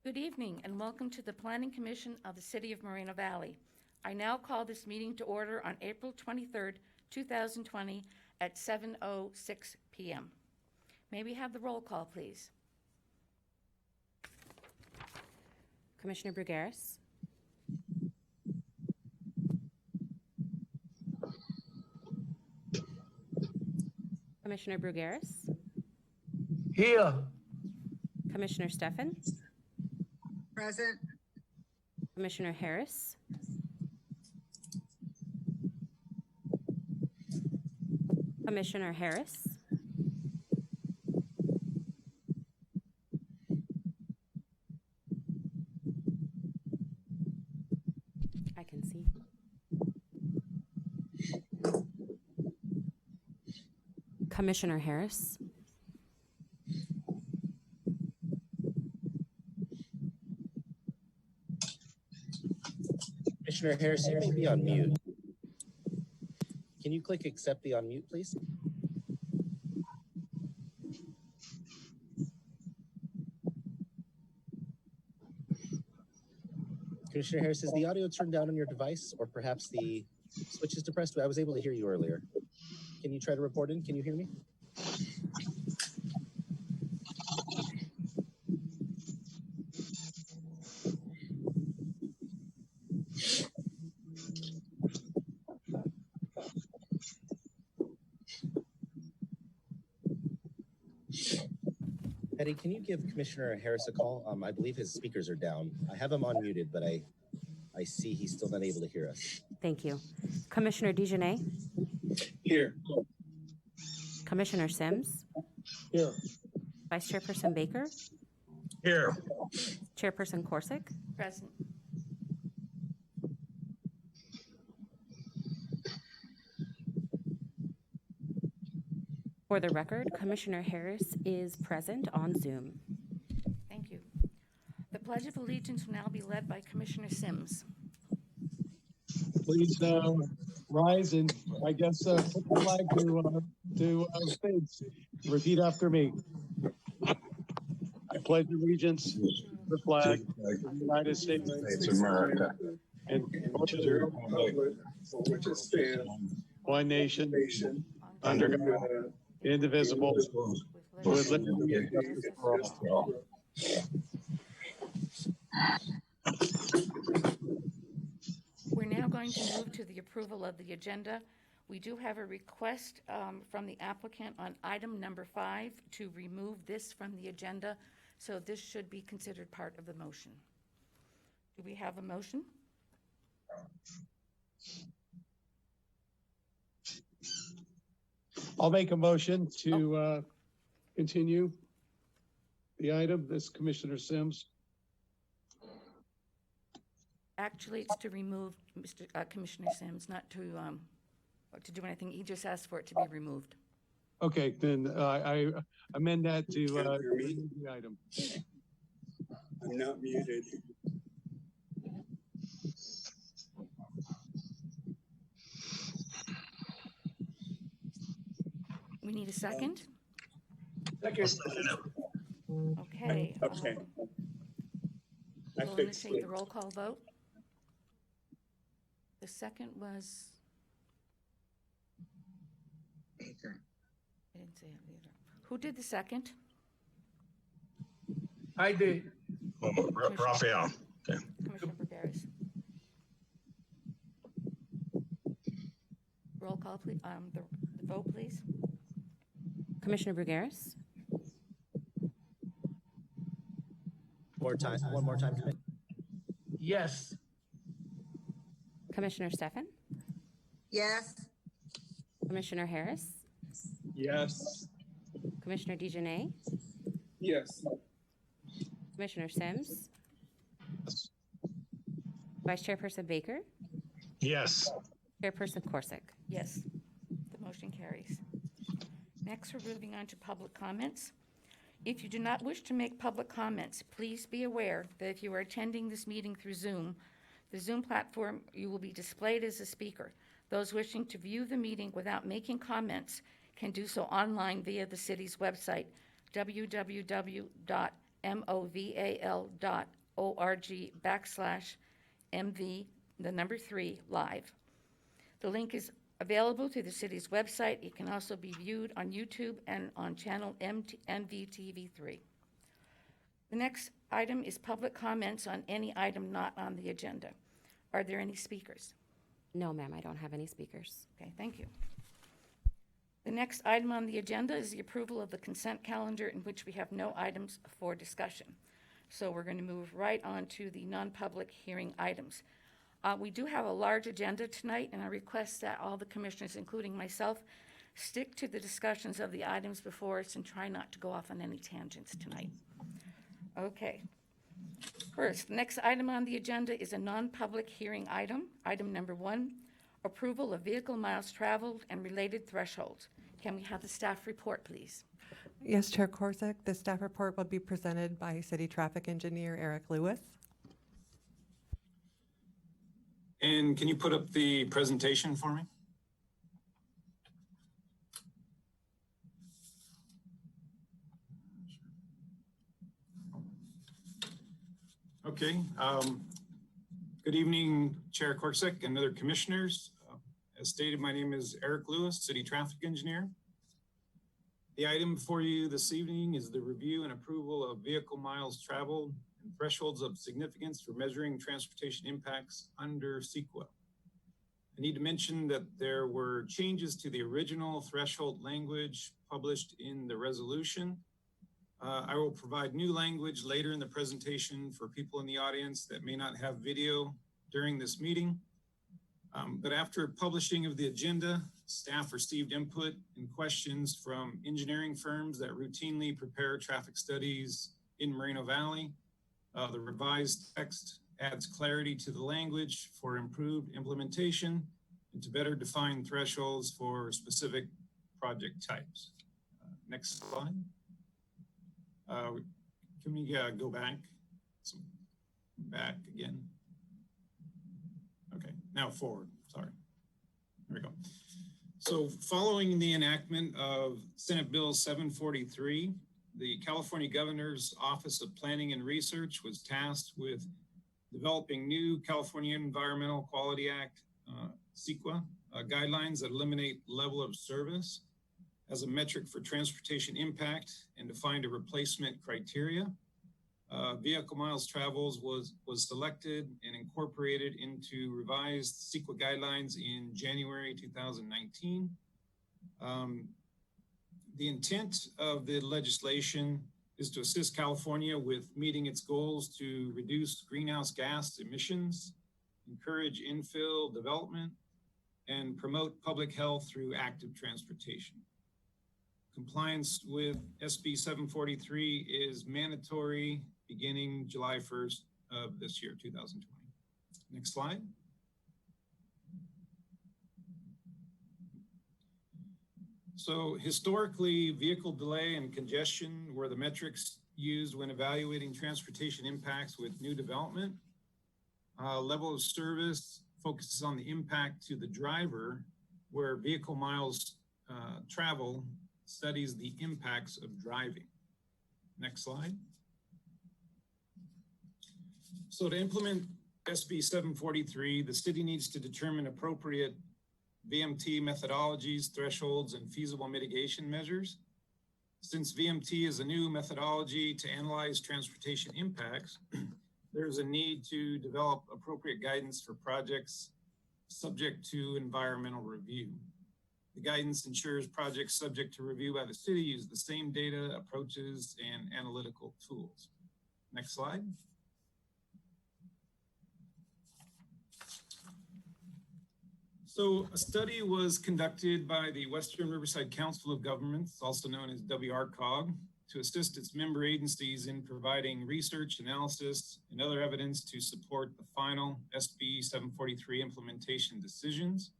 Good evening and welcome to the Planning Commission of the City of Moreno Valley. I now call this meeting to order on April 23rd, 2020 at 7:06 p.m. May we have the roll call, please? Commissioner Brugueras. Commissioner Brugueras. Here. Commissioner Stefan. Present. Commissioner Harris. Commissioner Harris. I can see. Commissioner Harris. Commissioner Harris, you may be on mute. Can you click accept the unmute, please? Commissioner Harris, is the audio turned down on your device or perhaps the switch is depressed? I was able to hear you earlier. Can you try to report in? Can you hear me? Betty, can you give Commissioner Harris a call? I believe his speakers are down. I have him unmuted, but I see he's still not able to hear us. Thank you. Commissioner DeJournette. Here. Commissioner Sims. Here. Vice Chairperson Baker. Here. Chairperson Corsick. Present. For the record, Commissioner Harris is present on Zoom. Thank you. The Pledge of Allegiance will now be led by Commissioner Sims. Please rise and I guess put the flag to stage. Repeat after me. I pledge allegiance to the flag of the United States of America. And To the republic for which it stands, one nation, under under God, God, indivisible, with liberty and justice for all. We're now going to move to the approval of the agenda. We do have a request from the applicant on item number 5 to remove this from the agenda, so this should be considered part of the motion. Do we have a motion? I'll make a motion to continue the item. This Commissioner Sims. Actually, it's to remove Commissioner Sims, not to do anything. He just asked for it to be removed. Okay, then I amend that to remove the item. I'm not muted. We need a second? Second. Okay. Okay. I We'll fixed initiate it. the roll call vote. The second was, I didn't say it either. Who did the second? I did. Raphael. Okay. Commissioner Brugueras. Roll call, please. The vote, please. Commissioner Brugueras. One more time. Yes. Commissioner Stefan. Yes. Commissioner Harris. Yes. Commissioner DeJournette. Yes. Commissioner Sims. Vice Chairperson Baker. Yes. Chairperson Corsick. Yes, the motion carries. Next, we're moving on to public comments. If you do not wish to make public comments, please be aware that if you are attending this meeting through Zoom, the Zoom platform, you will be displayed as a speaker. Those wishing to view the meeting without making comments can do so online via the city's website, www.city.morenoValley.com. moval.org/MV3Live. The link is available through the city's website. It can also be viewed on YouTube and on channel NVTV3. The next item is public comments on any item not on the agenda. Are there any speakers? No, ma'am, I don't have any speakers. Okay, thank you. The next item on the agenda is the approval of the consent calendar, in which we have no items for discussion. So we're going to move right on to the non-public hearing items. We do have a large agenda tonight, and I request that all the commissioners, including myself, stick to the discussions of the items before us and try not to go off on any tangents tonight. Okay. First, the next item on the agenda is a non-public hearing item. Item number 1, approval of vehicle miles traveled and related thresholds. Can we have the staff report, please? Yes, Chair Corsick, the staff report will be presented by City Traffic Engineer Eric Lewis. And can you put up the presentation for me? Okay. Good evening, Chair Corsick and other commissioners. As stated, my name is Eric Lewis, City Traffic Engineer. The item for you this evening is the review and approval of vehicle miles traveled and thresholds of significance for measuring transportation impacts under CEQA. I need to mention that there were changes to the original threshold language published in the resolution. I will provide new language later in the presentation for people in the audience that may not have video during this meeting. But after publishing of the agenda, staff received input and questions from engineering firms that routinely prepare traffic studies in Moreno Valley. The revised text adds clarity to the language for improved implementation and to better define thresholds for specific project types. Next slide. Can we go back? Back again. Okay, now forward, sorry. There we go. So following the enactment of Senate Bill 743, the California Governor's Office of Planning and Research was tasked with developing new California Environmental Quality Act, CEQA, guidelines that eliminate level of service as a metric for transportation impact and defined a replacement criteria. Vehicle miles travels was selected and incorporated into revised CEQA guidelines in January 2019. The intent of the legislation is to assist California with meeting its goals to reduce greenhouse gas emissions, encourage infill development, and promote public health through active transportation. Compliance with SB 743 is mandatory beginning July 1st of this year, 2020. Next slide. So historically, vehicle delay and congestion were the metrics used when evaluating transportation impacts with new development. Level of service focuses on the impact to the driver, where vehicle miles travel studies the impacts of driving. Next slide. So to implement SB 743, the city needs to determine appropriate VMT methodologies, thresholds, and feasible mitigation measures. Since VMT is a new methodology to analyze transportation impacts, there's a need to develop appropriate guidance for projects subject to environmental review. The guidance ensures projects subject to review by the city use the same data, approaches, and analytical tools. Next slide. So a study was conducted by the Western Riverside Council of Governments, also known as WRCOG, to assist its member agencies in providing research, analysis, and other evidence to support the final SB 743 implementation decisions.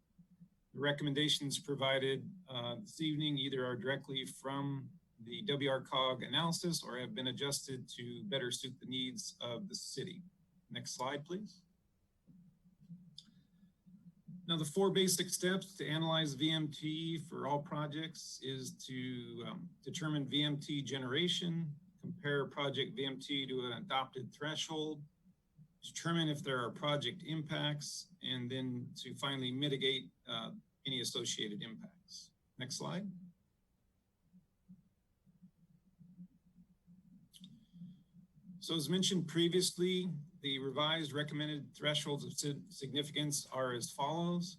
The recommendations provided this evening either are directly from the WRCOG analysis or have been adjusted to better suit the needs of the city. Next slide, please. Now, the 4 basic steps to analyze VMT for all projects is to determine VMT generation, compare project VMT to an adopted threshold, determine if there are project impacts, and then to finally mitigate any associated impacts. Next slide. So as mentioned previously, the revised recommended thresholds of significance are as follows.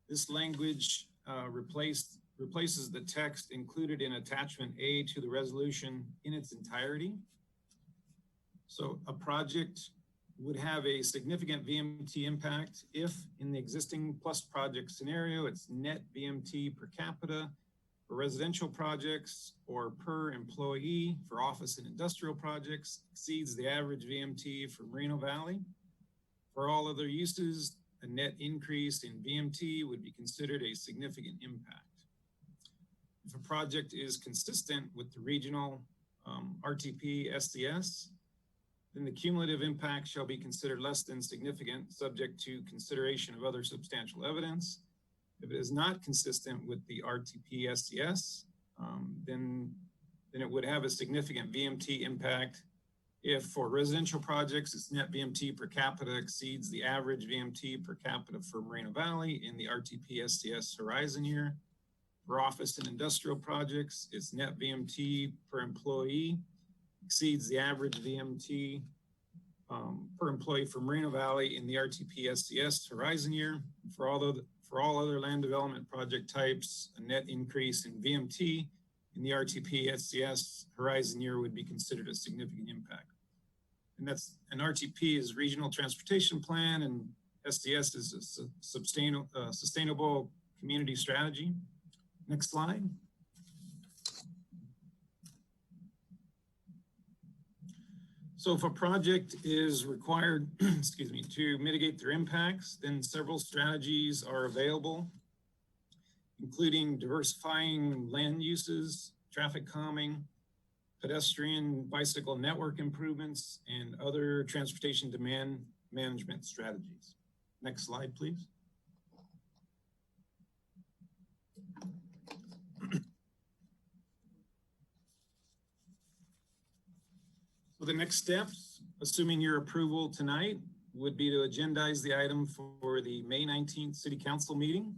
This language replaces the text included in attachment A to the resolution in its entirety. So a project would have a significant VMT impact if in the existing plus project scenario, it's net VMT per capita for residential projects or per employee for office and industrial projects exceeds the average VMT for Moreno Valley. For all other uses, a net increase in VMT would be considered a significant impact. If a project is consistent with the regional RTP SCS, then the cumulative impact shall be considered less than significant, subject to consideration of other substantial evidence. If it is not consistent with the RTP SCS, then it would have a significant VMT impact if for residential projects, its net VMT per capita exceeds the average VMT per capita for Moreno Valley in the RTP SCS horizon year. For office and industrial projects, its net VMT per employee exceeds the average VMT per employee for Moreno Valley in the RTP SCS horizon year. For all other land development project types, a net increase in VMT in the RTP SCS horizon year would be considered a significant impact. And that's an RTP is Regional Transportation Plan, and SCS is a sustainable community strategy. Next slide. So if a project is required, excuse me, to mitigate their impacts, then several strategies are available, including diversifying land uses, traffic calming, pedestrian bicycle network improvements, and other transportation demand management strategies. Next slide, please. So the next steps, assuming your approval tonight, would be to agendize the item for the May 19th City Council meeting.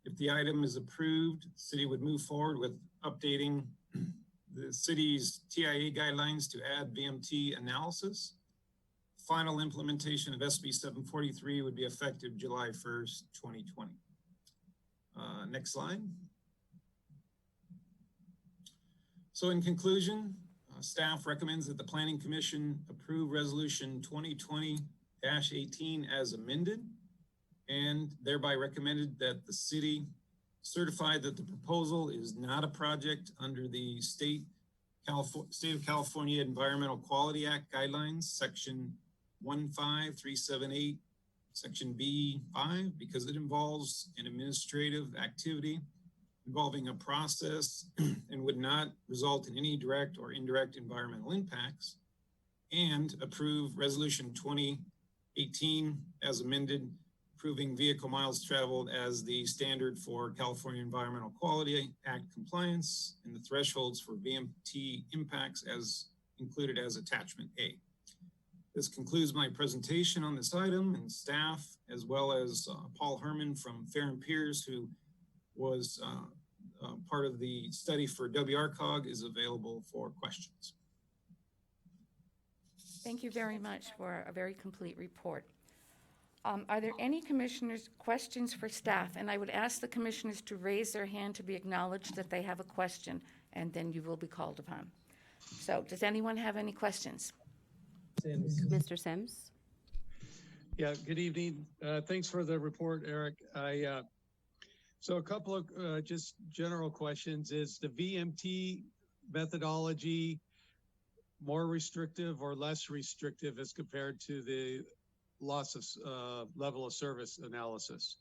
If the item is approved, the city would move forward with updating the city's TIA guidelines to add VMT analysis. Final implementation of SB 743 would be effective July 1st, 2020. Next slide. So in conclusion, staff recommends that the Planning Commission approve Resolution 2020-18 as amended, and thereby recommended that the city certify that the proposal is not a project under the State of California Environmental Quality Act guidelines, Section 15378, Section B5, because it involves an administrative activity involving a process and would not result in any direct or indirect environmental impacts, and approve Resolution 2018 as amended, approving vehicle miles traveled as the standard for California Environmental Quality Act compliance and the thresholds for VMT impacts as included as attachment A. This concludes my presentation on this item, and staff, as well as Paul Herman from Fair and Peers, who was part of the study for WRCOG, is available for questions. Thank you very much for a very complete report. Are there any commissioners' questions for staff? And I would ask the commissioners to raise their hand to be acknowledged that they have a question, and then you will be called upon. So does anyone have any questions? Mr. Sims? Yeah, good evening. Thanks for the report, Eric. So a couple of just general questions. Is the VMT methodology more restrictive or less restrictive as compared to the loss of level of service analysis?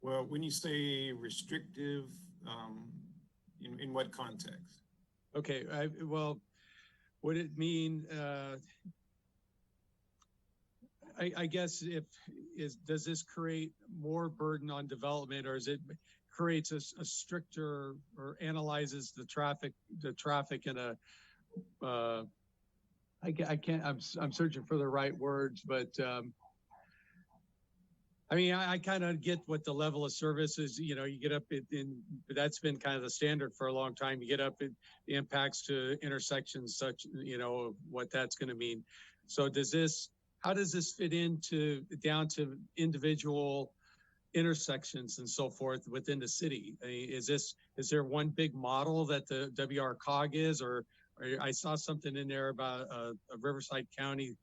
Well, when you say restrictive, in what context? Okay, well, would it mean, I guess does this create more burden on development, or is it creates a stricter or analyzes the traffic in a, I can't, I'm searching for the right words, but, I mean, I kind of get what the level of service is. You know, you get up that's been kind of the standard for a long time. You get up in the impacts to intersections, such, you know, what that's going to mean. So how does this fit into down to individual intersections and so forth within the city? I mean, is there one big model that the WRCOG is, or I saw something in there about a Riverside County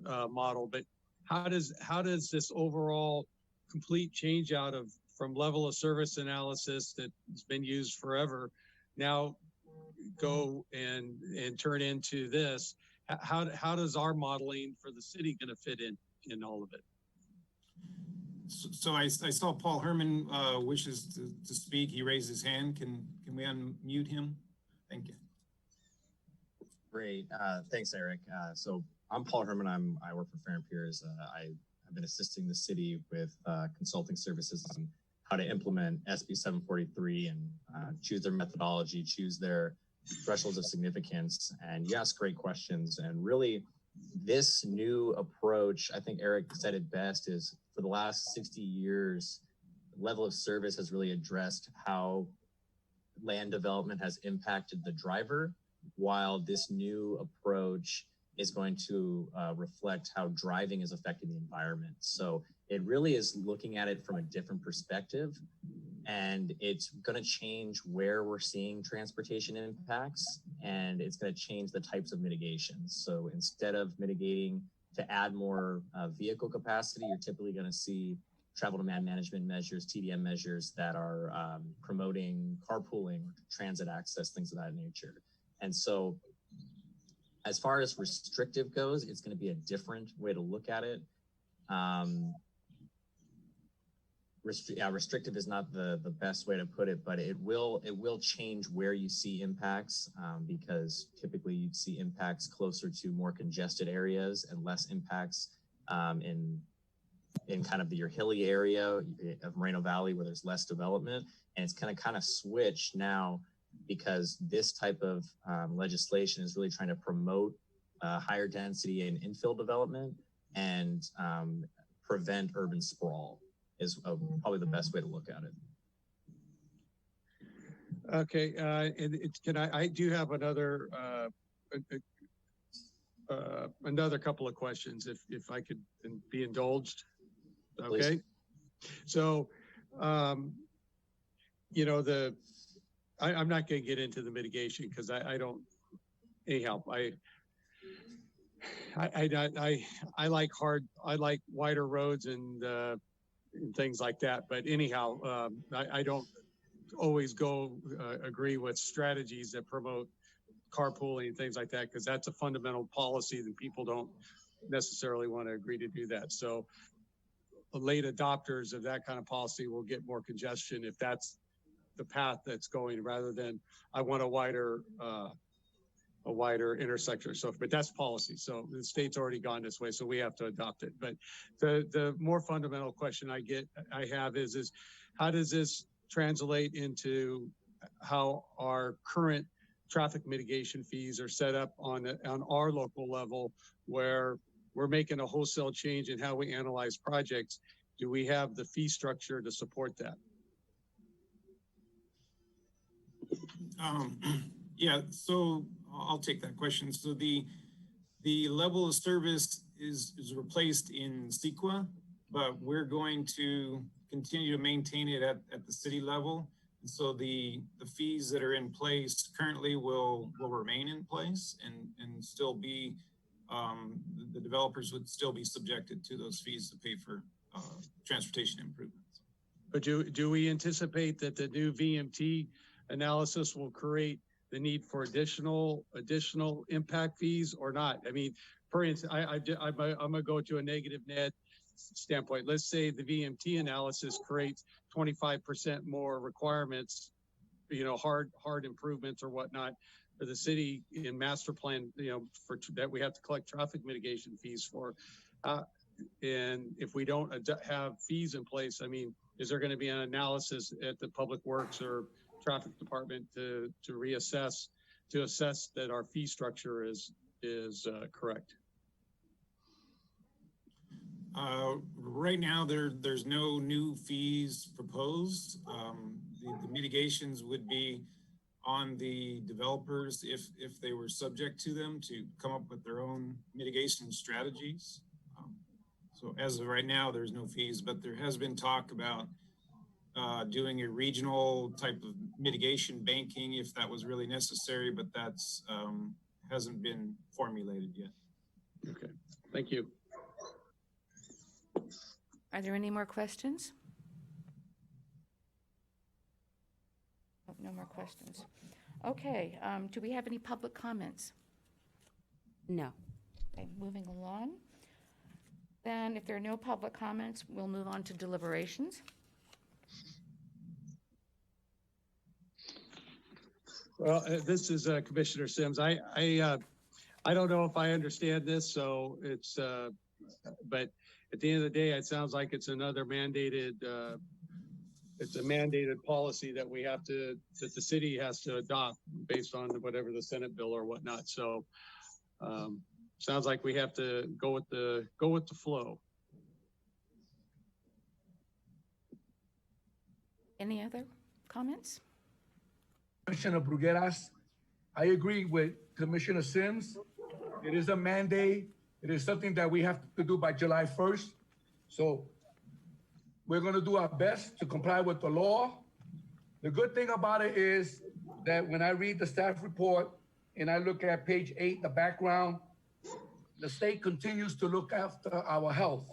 model, but how does this overall complete change out of from level of service analysis that has been used forever now go and turn into this? How does our modeling for the city going to fit in all of it? So I saw Paul Herman wishes to speak. He raised his hand. Can we unmute him? Thank you. Great. Thanks, Eric. So I'm Paul Herman. I work for Fair and Peers. I've been assisting the city with consulting services on how to implement SB 743 and choose their methodology, choose their thresholds of significance. And you ask great questions. And really, this new approach, I think Eric said it best, is for the last 60 years, level of service has really addressed how land development has impacted the driver, while this new approach is going to reflect how driving is affecting the environment. So it really is looking at it from a different perspective, and it's going to change where we're seeing transportation impacts, and it's going to change the types of mitigations. So instead of mitigating to add more vehicle capacity, you're typically going to see travel demand management measures, TDM measures that are promoting carpooling, transit access, things of that nature. And so as far as restrictive goes, it's going to be a different way to look at it. Restrictive is not the best way to put it, but it will change where you see impacts, because typically you'd see impacts closer to more congested areas and less impacts in kind of your hilly area of Moreno Valley where there's less development. And it's going to kind of switch now, because this type of legislation is really trying to promote higher density and infill development and prevent urban sprawl is probably the best way to look at it. Okay, and I do have another couple of questions, if I could be indulged. Okay, please. So, you know, I'm not going to get into the mitigation because I don't. Anyhow, I like wider roads and things like that. But anyhow, I don't always agree with strategies that promote carpooling and things like that, because that's a fundamental policy that people don't necessarily want to agree to do that. So late adopters of that kind of policy will get more congestion if that's the path that's going, rather than I want a wider intersection or so. But that's policy. So the state's already gone this way, so we have to adopt it. But the more fundamental question I have is how does this translate into how our current traffic mitigation fees are set up on our local level, where we're making a wholesale change in how we analyze projects? Do we have the fee structure to support that? Yeah, so I'll take that question. So the level of service is replaced in CEQA, but we're going to continue to maintain it at the city level. And so the fees that are in place currently will remain in place and still be, the developers would still be subjected to those fees to pay for transportation improvements. But do we anticipate that the new VMT analysis will create the need for additional impact fees or not? I mean, for instance, I'm gonna go to a negative net standpoint. Let's say the VMT analysis creates 25% more requirements, you know, hard improvements or whatnot for the city in master plan, you know, for that we have to collect traffic mitigation fees for. And if we don't have fees in place, I mean, is there going to be an analysis at the Public Works or Traffic Department to reassess, to assess that our fee structure is correct? Right now, there's no new fees proposed. The mitigations would be on the developers if they were subject to them to come up with their own mitigation strategies. So as of right now, there's no fees, but there has been talk about doing a regional type of mitigation banking if that was really necessary, but that's hasn't been formulated yet. Okay, thank you. Are there any more questions? Oh, no more questions. Okay, do we have any public comments? No. Okay, moving along. Then if there are no public comments, we'll move on to deliberations. Well, this is Commissioner Sims. I don't know if I understand this, so it's, but at the end of the day, it sounds like it's another mandated, it's a mandated policy that we have to, that the city has to adopt based on whatever the Senate bill or whatnot. So, sounds like we have to go with the flow. Any other comments? Commissioner Brugueras, I agree with Commissioner Sims. It is a mandate. It is something that we have to do by July 1st. So we're going to do our best to comply with the law. The good thing about it is that when I read the staff report and I look at page 8, the background, the state continues to look after our health.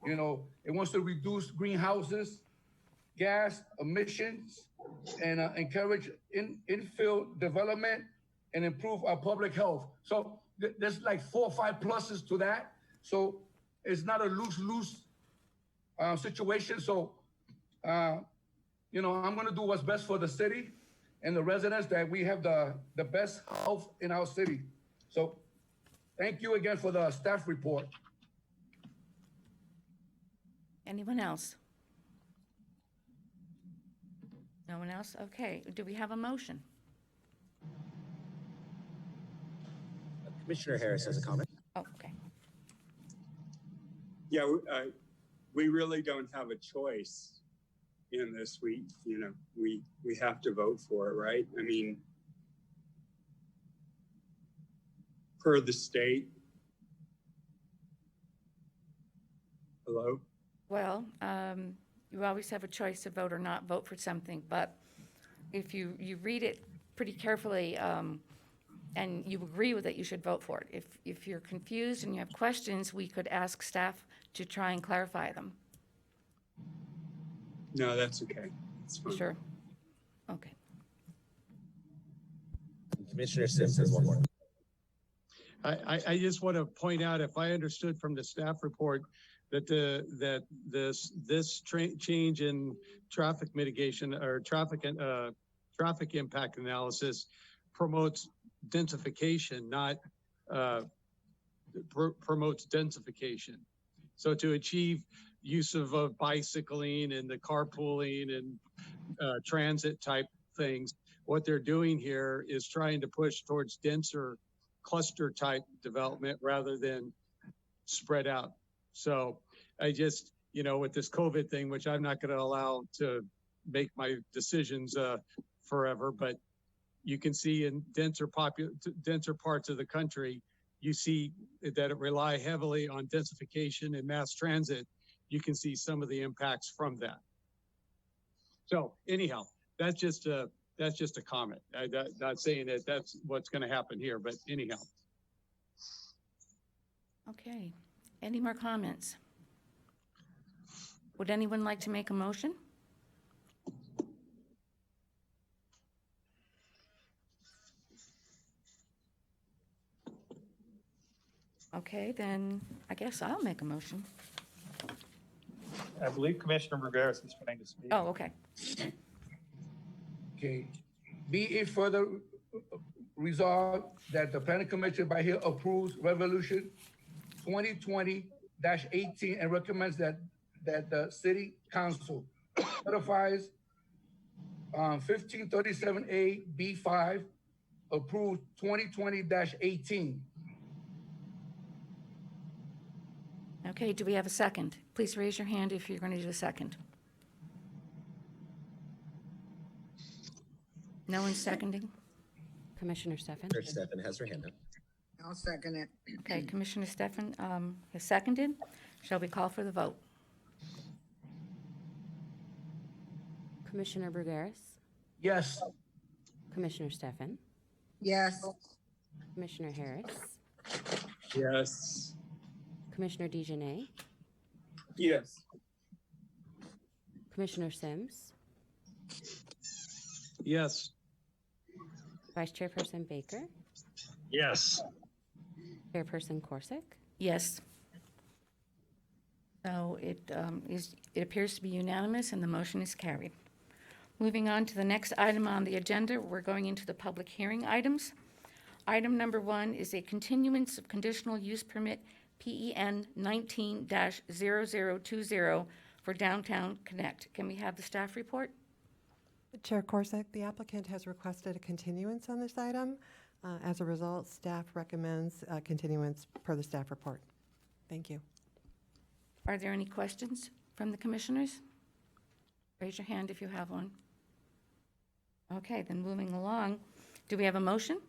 You know, it wants to reduce greenhouses, gas emissions, and encourage infill development and improve our public health. So there's like 4 or 5 pluses to that. So it's not a lose-lose situation. So, you know, I'm gonna do what's best for the city and the residents, that we have the best health in our city. So thank you again for the staff report. Anyone else? No one else? Okay, do we have a motion? Commissioner Harris has a comment. Oh, okay. Yeah, we really don't have a choice in this. We have to vote for it, right? I mean, per the state. Hello? Well, you always have a choice to vote or not vote for something, but if you read it pretty carefully and you agree with it, you should vote for it. If you're confused and you have questions, we could ask staff to try and clarify them. No, that's okay. That's fine. Sure. Okay. Commissioner Sims has one more. I just want to point out, if I understood from the staff report, that this change in traffic mitigation or traffic impact analysis promotes densification, not promotes densification. So to achieve use of bicycling and the carpooling and transit type things, what they're doing here is trying to push towards denser cluster type development rather than spread out. So I just, you know, with this COVID thing, which I'm not going to allow to make my decisions forever, but you can see in denser parts of the country, you see that it rely heavily on densification and mass transit. You can see some of the impacts from that. So anyhow, that's just a comment. I'm not saying that that's what's going to happen here, but anyhow. Okay. Any more comments? Would anyone like to make a motion? Okay, then I guess I'll make a motion. I believe Commissioner Brugueras is trying to speak. Oh, okay. Okay. Be it further resolved that the planning commission by here approves resolution 2020-18 and recommends that the city council certifies 1537A B5 approved 2020-18. Okay, do we have a second? Please raise your hand if you're going to do a second. No one's seconding? Commissioner Stefan? Commissioner Stefan has her hand up. I'll second it. Okay, Commissioner Stefan has seconded. Shall we call for the vote? Commissioner Brugaris? Yes. Commissioner Stefan? Yes. Commissioner Harris? Yes. Commissioner DeJournette? Yes. Commissioner Sims? Yes. Vice Chairperson Baker? Yes. Chairperson Corsick? Yes. So it appears to be unanimous and the motion is carried. Moving on to the next item on the agenda, we're going into the public hearing items. Item number 1 is a continuance of conditional use permit PEN 19-0020 for Downtown Connect. Can we have the staff report? Chair Corsick, the applicant has requested a continuance on this item. As a result, staff recommends continuance per the staff report. Thank you. Are there any questions from the commissioners? Raise your hand if you have one. Okay, then moving along, do we have a motion?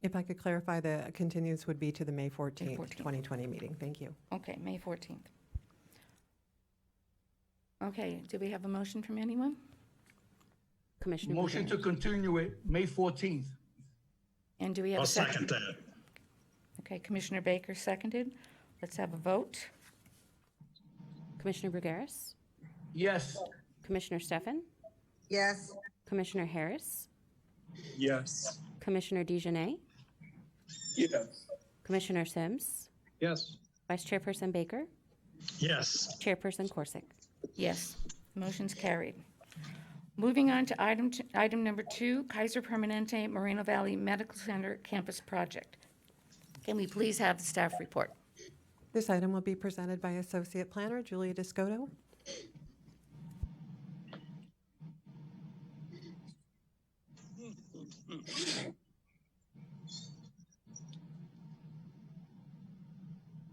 If I could clarify, the continuance would be to the May 14th, 14th. 2020 meeting. Thank you. Okay, May 14th. Okay, do we have a motion from anyone? Commissioner Motion to Brugaris? continue it, May 14th. And do we have I'll a second? second that. Okay, Commissioner Baker seconded. Let's have a vote. Commissioner Brugaris? Yes. Commissioner Stefan? Yes. Commissioner Harris? Yes. Commissioner DeJournette? Yes. Commissioner Sims? Yes. Vice Chairperson Baker? Yes. Chairperson Corsick? Yes, motion's carried. Moving on to item number 2, Kaiser Permanente Moreno Valley Medical Center Campus Project. Can we please have the staff report? This item will be presented by Associate Planner Julia Descoto.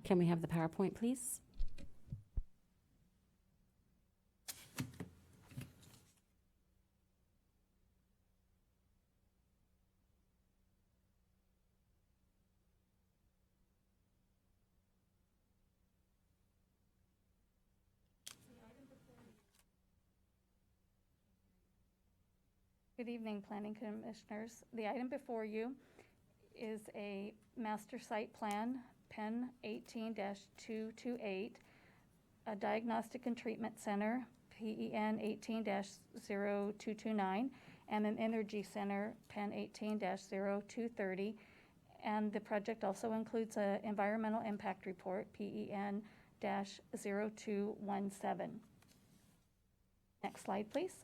Can we have the PowerPoint, please? Good evening, Planning Commissioners. The item before you is a master site plan, PEN 18-228, a diagnostic and treatment center, PEN 18-0229, and an energy center, PEN 18-0230. And the project also includes an environmental impact report, PEN-0217. Next slide, please.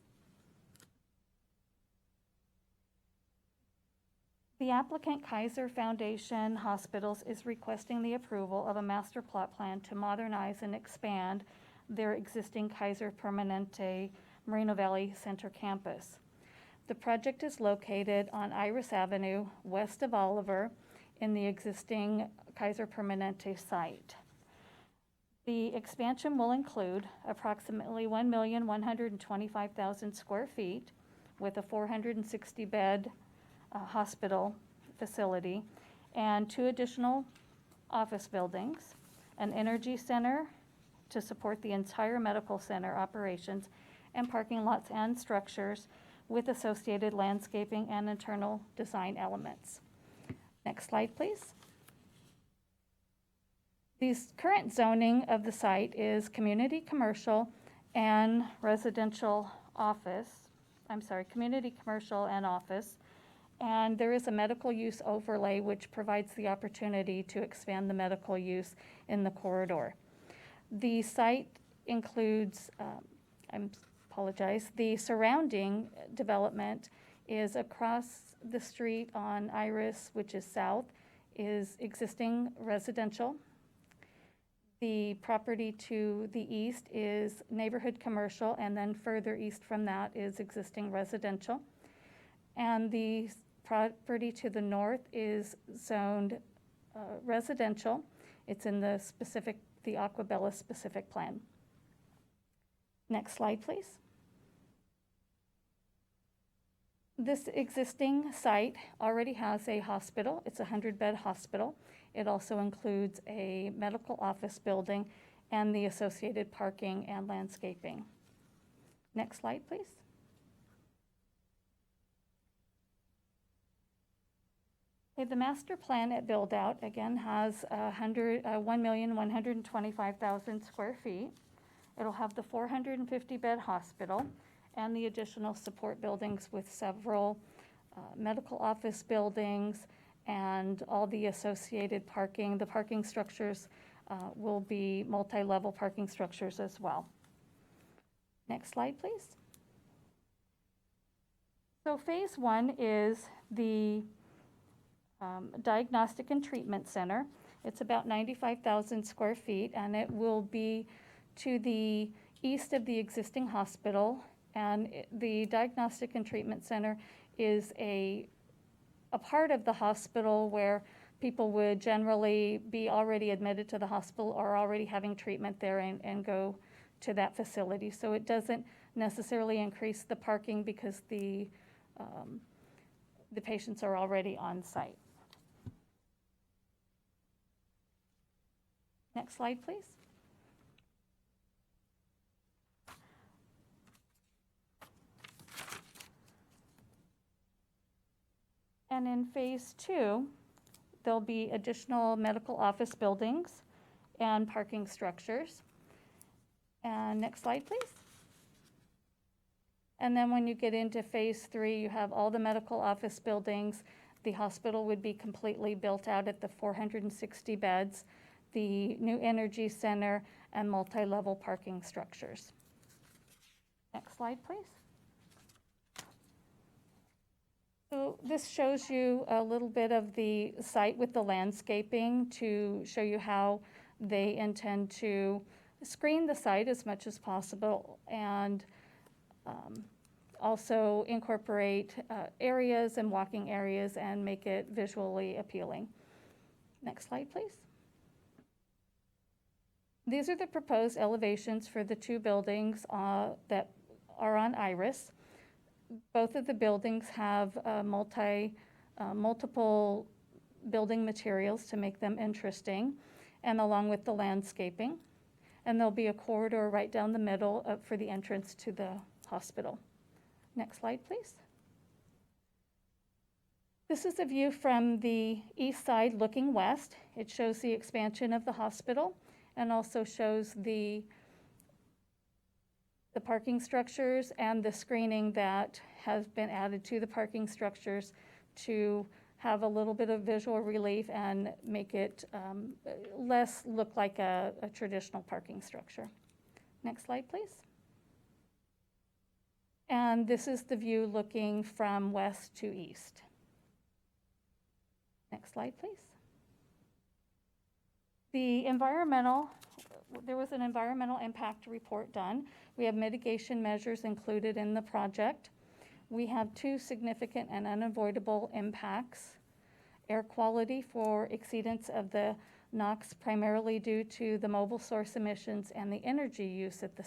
The applicant, Kaiser Foundation Hospitals, is requesting the approval of a master plot plan to modernize and expand their existing Kaiser Permanente Moreno Valley Center campus. The project is located on Iris Avenue, west of Oliver, in the existing Kaiser Permanente site. The expansion will include approximately 1,125,000 square feet with a 460-bed hospital facility and 2 additional office buildings, an energy center to support the entire medical center operations, and parking lots and structures with associated landscaping and internal design elements. Next slide, please. The current zoning of the site is community commercial and residential office. Community commercial and office. And there is a medical use overlay which provides the opportunity to expand the medical use in the corridor. The site includes, the surrounding development is across the street on Iris, which is south, is existing residential. The property to the east is neighborhood commercial, and then further east from that is existing residential. And the property to the north is zoned residential. It's in the Aquabella specific plan. Next slide, please. This existing site already has a hospital. It's a 100-bed hospital. It also includes a medical office building and the associated parking and landscaping. Next slide, please. Okay, the master plan at build out again has 1,125,000 square feet. It'll have the 450-bed hospital and the additional support buildings with several medical office buildings and all the associated parking. The parking structures will be multi-level parking structures as well. Next slide, please. So phase one is the Diagnostic and Treatment Center. It's about 95,000 square feet, and it will be to the east of the existing hospital. And the Diagnostic and Treatment Center is a part of the hospital where people would generally be already admitted to the hospital or already having treatment there and go to that facility. So it doesn't necessarily increase the parking because the patients are already on site. Next slide, please. And in phase two, there'll be additional medical office buildings and parking structures. And next slide, please. And then when you get into phase three, you have all the medical office buildings. The hospital would be completely built out at the 460 beds, the new energy center, and multi-level parking structures. Next slide, please. So this shows you a little bit of the site with the landscaping to show you how they intend to screen the site as much as possible and also incorporate areas and walking areas and make it visually appealing. Next slide, please. These are the proposed elevations for the two buildings that are on Iris. Both of the buildings have multiple building materials to make them interesting, and along with the landscaping. And there'll be a corridor right down the middle for the entrance to the hospital. Next slide, please. This is a view from the east side looking west. It shows the expansion of the hospital and also shows the parking structures and the screening that has been added to the parking structures to have a little bit of visual relief and make it less look like a traditional parking structure. Next slide, please. And this is the view looking from west to east. Next slide, please. There was an environmental impact report done. We have mitigation measures included in the project. We have two significant and unavoidable impacts. Air quality for exceedance of the NOx primarily due to the mobile source emissions and the energy use at the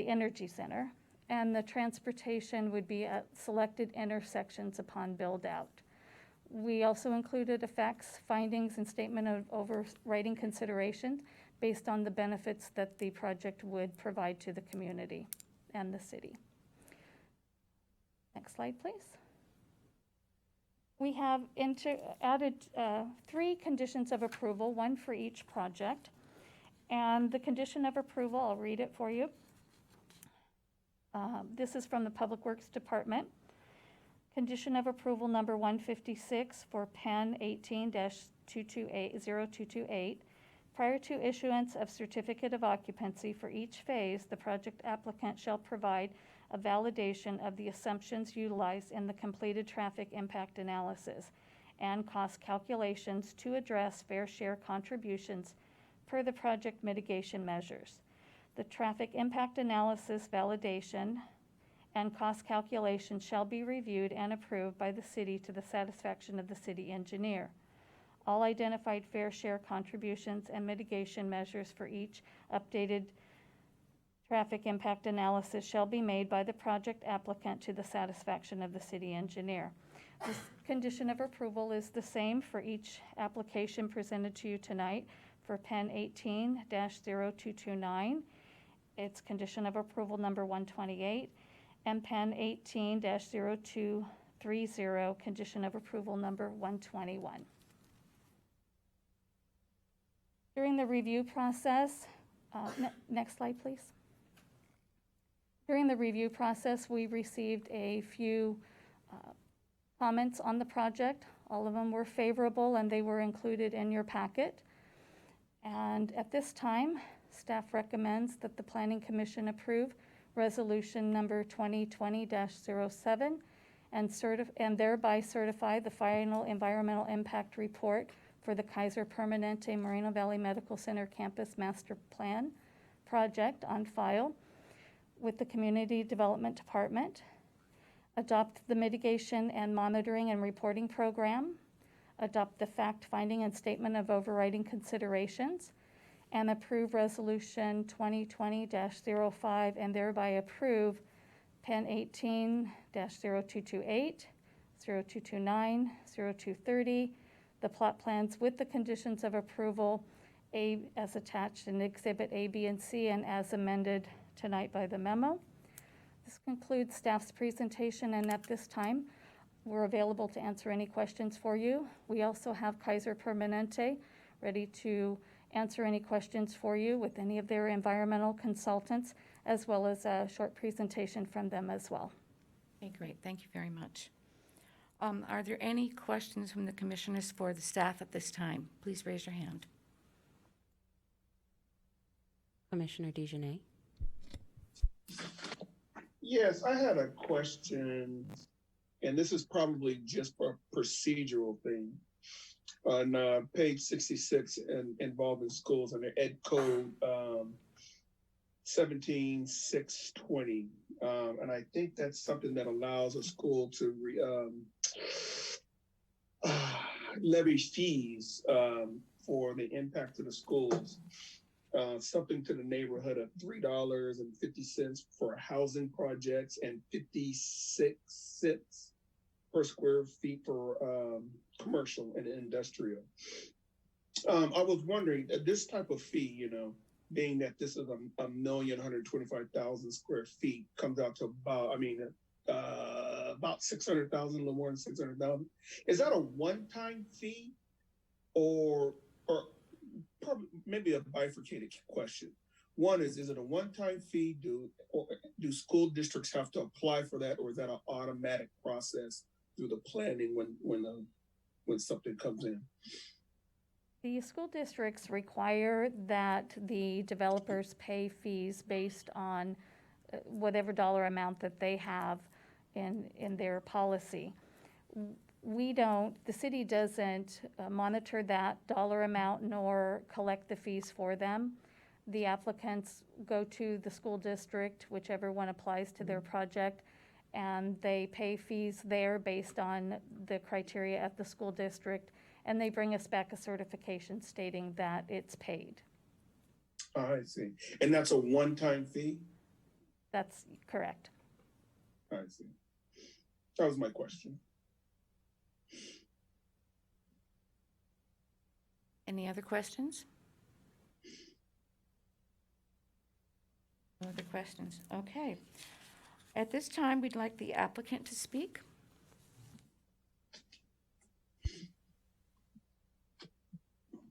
energy center. And the transportation would be at selected intersections upon build out. We also included effects, findings, and statement of overriding considerations based on the benefits that the project would provide to the community and the city. Next slide, please. We have added 3 conditions of approval, one for each project. And the condition of approval, I'll read it for you. This is from the Public Works Department. Condition of approval number 156 for PEN 18-0228. Prior to issuance of certificate of occupancy for each phase, the project applicant shall provide a validation of the assumptions utilized in the completed traffic impact analysis and cost calculations to address fair share contributions per the project mitigation measures. The traffic impact analysis validation and cost calculation shall be reviewed and approved by the city to the satisfaction of the city engineer. All identified fair share contributions and mitigation measures for each updated traffic impact analysis shall be made by the project applicant to the satisfaction of the city engineer. This condition of approval is the same for each application presented to you tonight for Pen 18-0229. It's condition of approval number 128, and Pen 18-0230, condition of approval number 121. During the review process, next slide, please. During the review process, we received a few comments on the project. All of them were favorable, and they were included in your packet. And at this time, staff recommends that the Planning Commission approve resolution number 2020-07 and thereby certify the final environmental impact report for the Kaiser Permanente Moreno Valley Medical Center Campus Master Plan project on file with the Community Development Department, adopt the mitigation and monitoring and reporting program, adopt the fact-finding and statement of overriding considerations, and approve resolution 2020-05 and thereby approve Pen 18-0228, 0229, 0230, the plot plans with the conditions of approval A as attached in Exhibit A, B, and C, and as amended tonight by the memo. This concludes staff's presentation, and at this time, we're available to answer any questions for you. We also have Kaiser Permanente ready to answer any questions for you with any of their environmental consultants, as well as a short presentation from them as well. Okay, great. Thank you very much. Are there any questions from the commissioners for the staff at this time? Please raise your hand. Commissioner DeJournette. Yes, I had a question, and this is probably just a procedural thing. On page 66 and involving schools under Ed Code 17620. And I think that's something that allows a school to levy fees for the impact to the schools. Something to the neighborhood of $3.50 for housing projects and 56 cents per square feet for commercial and industrial. I was wondering, this type of fee, being that this is 1,125,000 square feet, comes out to about 600,000, a little more than 600,000. Is that a one-time fee, or probably maybe a bifurcated question? One is it a one-time fee? Do school districts have to apply for that, or is that an automatic process through the planning when something comes in? The school districts require that the developers pay fees based on whatever dollar amount that they have in their policy. The city doesn't monitor that dollar amount nor collect the fees for them. The applicants go to the school district, whichever one applies to their project, and they pay fees there based on the criteria at the school district, and they bring us back a certification stating that it's paid. I see. And that's a one-time fee? That's correct. I see. That was my question. Any other questions? No other questions? Okay. At this time, we'd like the applicant to speak.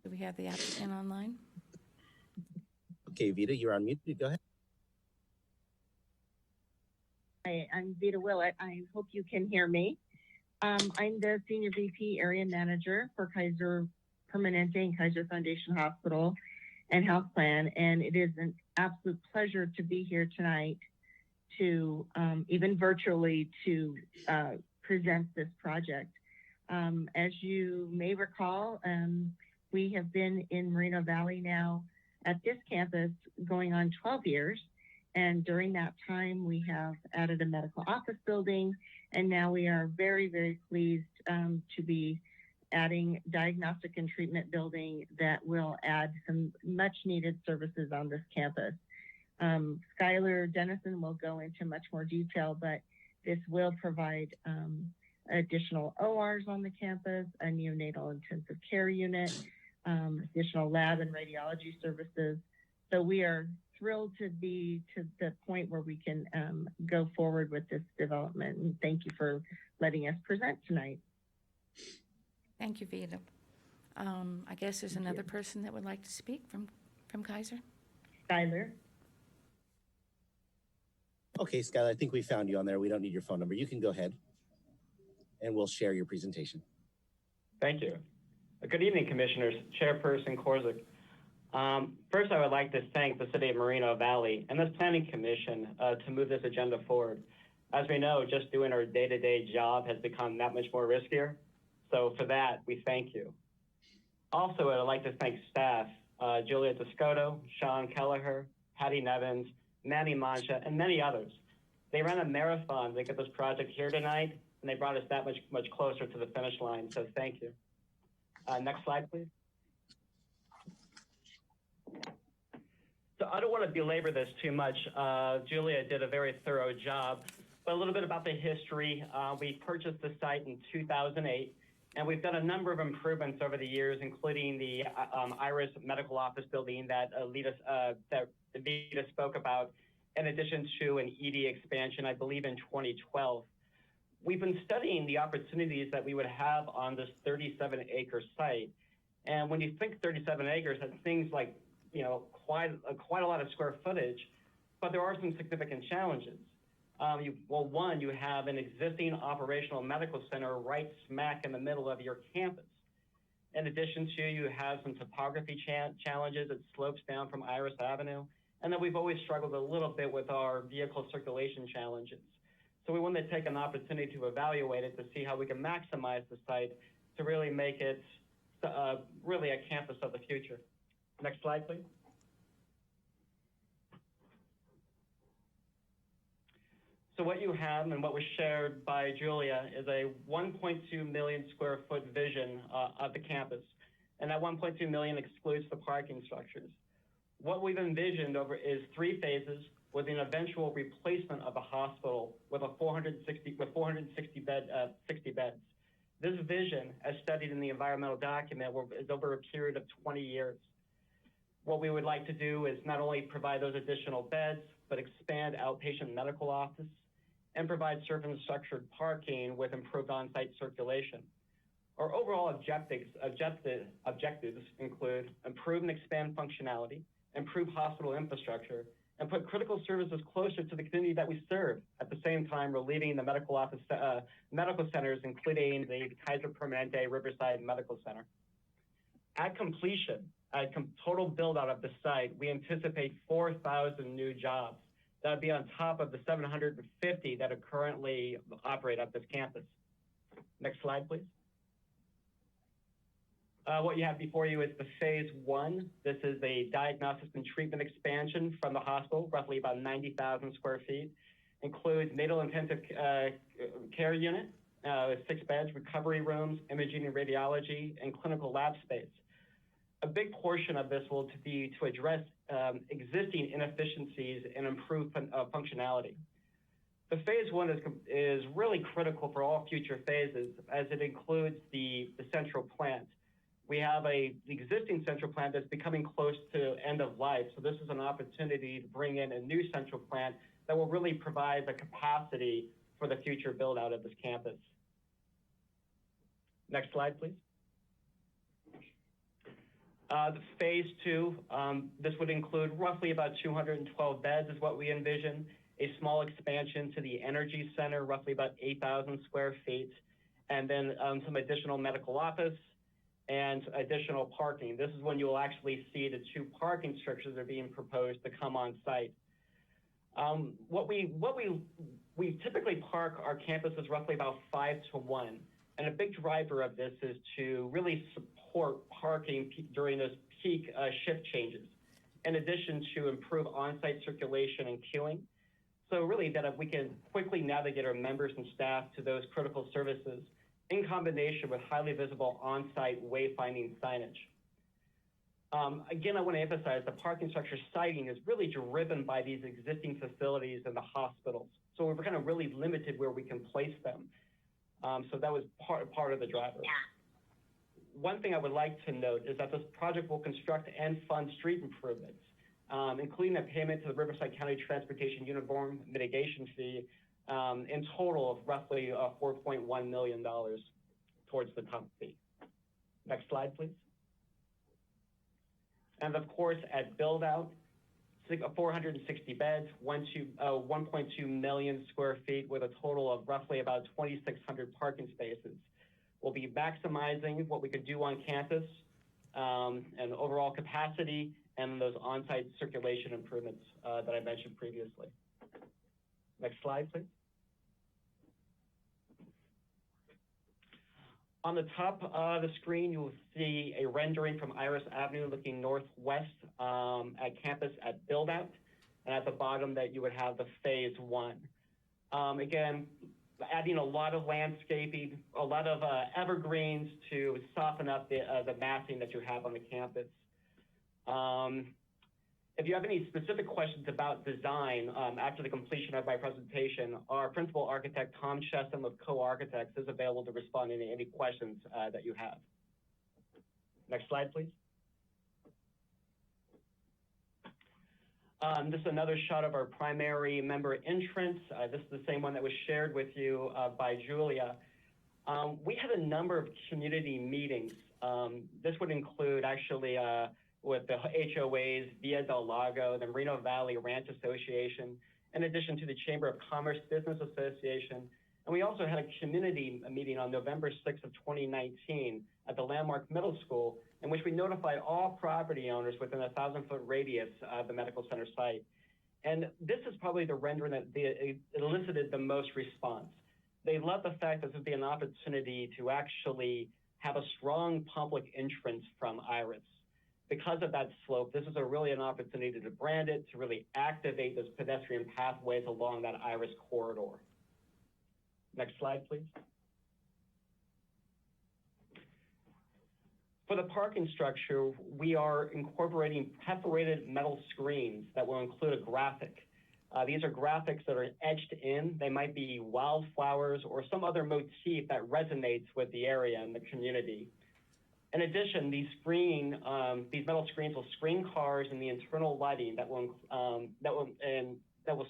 Do we have the applicant online? Okay, Vita, you're on mute. Go ahead. Hi, I'm Vita Willett. I hope you can hear me. I'm the Senior VP Area Manager for Kaiser Permanente and Kaiser Foundation Hospital and Health Plan, and it is an absolute pleasure to be here tonight to, even virtually, to present this project. As you may recall, We have been in Moreno Valley now at this campus going on 12 years. And during that time, we have added a medical office building. And now we are very, very pleased to be adding diagnostic and treatment building that will add some much needed services on this campus. Skylar Dennison will go into much more detail, but this will provide additional ORs on the campus, a neonatal intensive care unit, additional lab and radiology services. So we are thrilled to be to the point where we can go forward with this development. And thank you for letting us present tonight. Thank you, Vita. I guess there's another person that would like to speak from Kaiser. Skylar. Okay, Skylar, I think we found you on there. We don't need your phone number. You can go ahead and we'll share your presentation. Thank you. Good evening, Commissioners. Chairperson Korzik. First, I would like to thank the City of Moreno Valley and this Planning Commission to move this agenda forward. As we know, just doing our day-to-day job has become that much more riskier. So for that, we thank you. Also, I'd like to thank staff, Julia Descoto, Sean Kelleher, Patty Nevins, Manny Mancha, and many others. They ran a marathon to get this project here tonight, and they brought us that much closer to the finish line, so thank you. Next slide, please. So I don't want to belabor this too much. Julia did a very thorough job, but a little bit about the history. We purchased the site in 2008, and we've done a number of improvements over the years, including the Iris Medical Office building that Vita spoke about, in addition to an ED expansion, I believe in 2012. We've been studying the opportunities that we would have on this 37-acre site. And when you think 37 acres, that's things like, quite a lot of square footage, but there are some significant challenges. One, you have an existing operational medical center right smack in the middle of your campus. In addition to, you have some topography challenges. It slopes down from Iris Avenue. And then we've always struggled a little bit with our vehicle circulation challenges. So we wanted to take an opportunity to evaluate it to see how we can maximize the site to really make it really a campus of the future. Next slide, please. So what you have and what was shared by Julia is a 1.2 million square foot vision of the campus. And that 1.2 million excludes the parking structures. What we've envisioned is 3 phases with an eventual replacement of a hospital with 460 beds. This vision, as studied in the environmental document, is over a period of 20 years. What we would like to do is not only provide those additional beds, but expand outpatient medical office and provide surface structured parking with improved on-site circulation. Our overall objectives include improve and expand functionality, improve hospital infrastructure, and put critical services closer to the community that we serve, at the same time relieving the medical centers, including the Kaiser Permanente Riverside Medical Center. At completion, total build out of the site, we anticipate 4,000 new jobs. That would be on top of the 750 that are currently operate at this campus. Next slide, please. What you have before you is the phase 1. This is a diagnosis and treatment expansion from the hospital, roughly about 90,000 square feet. Includes natal intensive care unit, 6 beds, recovery rooms, imaging and radiology, and clinical lab space. A big portion of this will be to address existing inefficiencies and improve functionality. The phase 1 is really critical for all future phases, as it includes the central plant. We have the existing central plant that's becoming close to end of life. So this is an opportunity to bring in a new central plant that will really provide the capacity for the future build out of this campus. Next slide, please. The phase 2, this would include roughly about 212 beds is what we envision, a small expansion to the energy center, roughly about 8,000 square feet, and then some additional medical office and additional parking. This is when you will actually see the 2 parking structures that are being proposed to come on site. We typically park our campuses roughly about 5 to 1. And a big driver of this is to really support parking during those peak shift changes, in addition to improve on-site circulation and queuing. So really that we can quickly navigate our members and staff to those critical services in combination with highly visible on-site wayfinding signage. Again, I want to emphasize the parking structure siting is really driven by these existing facilities in the hospitals. So we're kind of really limited where we can place them. So that was part of the driver. One thing I would like to note is that this project will construct and fund street improvements, including a payment to the Riverside County Transportation Uniform Mitigation Fee, in total of roughly $4.1 million towards the pump fee. Next slide, please. And of course, at build out, 460 beds, 1.2 million square feet with a total of roughly about 2,600 parking spaces. We'll be maximizing what we could do on campus and overall capacity and those on-site circulation improvements that I mentioned previously. Next slide, please. On the top of the screen, you will see a rendering from Iris Avenue looking northwest at campus at build out. And at the bottom that you would have the phase one. Again, adding a lot of landscaping, a lot of evergreens to soften up the massing that you have on the campus. If you have any specific questions about design after the completion of my presentation, our principal architect, Tom Chesham of Co-Architects, is available to respond to any questions that you have. Next slide, please. This is another shot of our primary member entrance. This is the same one that was shared with you by Julia. We had a number of community meetings. This would include actually with the HOAs, Via del Lago, the Merino Valley Ranch Association, in addition to the Chamber of Commerce Business Association. And we also had a community meeting on November 6th of 2019 at the Landmark Middle School, in which we notified all property owners within a 1,000-foot radius of the medical center site. And this is probably the rendering that elicited the most response. They love the fact that this would be an opportunity to actually have a strong public entrance from Iris. Because of that slope, this is really an opportunity to brand it, to really activate those pedestrian pathways along that Iris corridor. Next slide, please. For the parking structure, we are incorporating perforated metal screens that will include a graphic. These are graphics that are etched in. They might be wildflowers or some other motif that resonates with the area and the community. In addition, these metal screens will screen cars and the internal lighting that will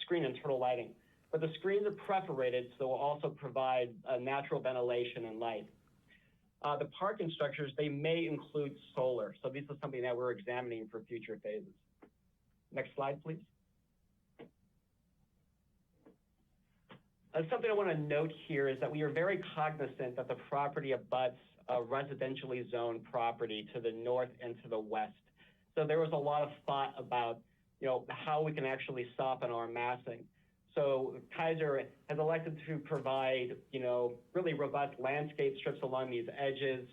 screen internal lighting. But the screens are perforated, so will also provide natural ventilation and light. The parking structures, they may include solar. So this is something that we're examining for future phases. Next slide, please. Something I want to note here is that we are very cognizant that the property abuts a residentially zoned property to the north and to the west. So there was a lot of thought about, how we can actually soften our massing. So Kaiser has elected to provide, really robust landscape strips along these edges,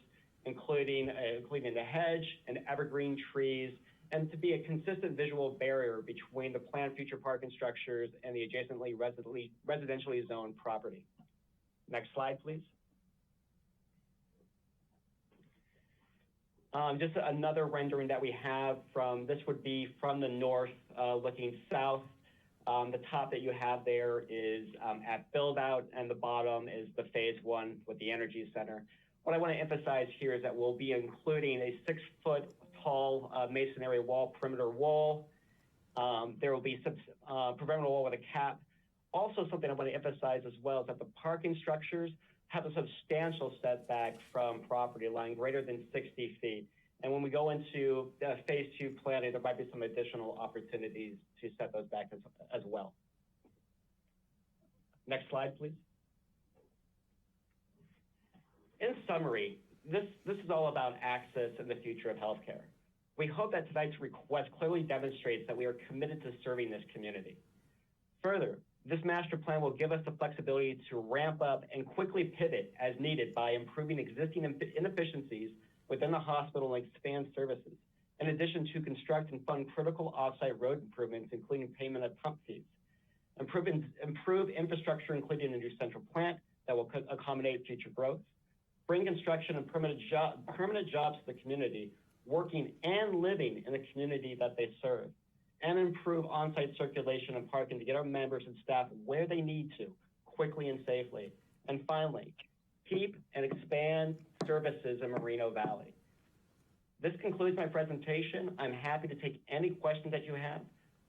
including the hedge and evergreen trees, and to be a consistent visual barrier between the planned future parking structures and the adjacently residentially zoned property. Next slide, please. Just another rendering that we have this would be from the north looking south. The top that you have there is at build out, and the bottom is the phase one with the energy center. What I want to emphasize here is that we'll be including a 6-foot tall masonry wall, perimeter wall. There will be some perimeter wall with a cap. Also, something I want to emphasize as well is that the parking structures have a substantial setback from property line, greater than 60 feet. And when we go into phase two planning, there might be some additional opportunities to set those back as well. Next slide, please. In summary, this is all about access and the future of healthcare. We hope that tonight's request clearly demonstrates that we are committed to serving this community. Further, This master plan will give us the flexibility to ramp up and quickly pivot as needed by improving existing inefficiencies within the hospital and expand services, in addition to construct and fund critical offsite road improvements, including payment of pump fees. Improve infrastructure, including a new central plant that will accommodate future growth. Bring construction and permanent jobs to the community, working and living in the community that they serve. And improve on-site circulation and parking to get our members and staff where they need to, quickly and safely. And finally, keep and expand services in Moreno Valley. This concludes my presentation. I'm happy to take any questions that you have.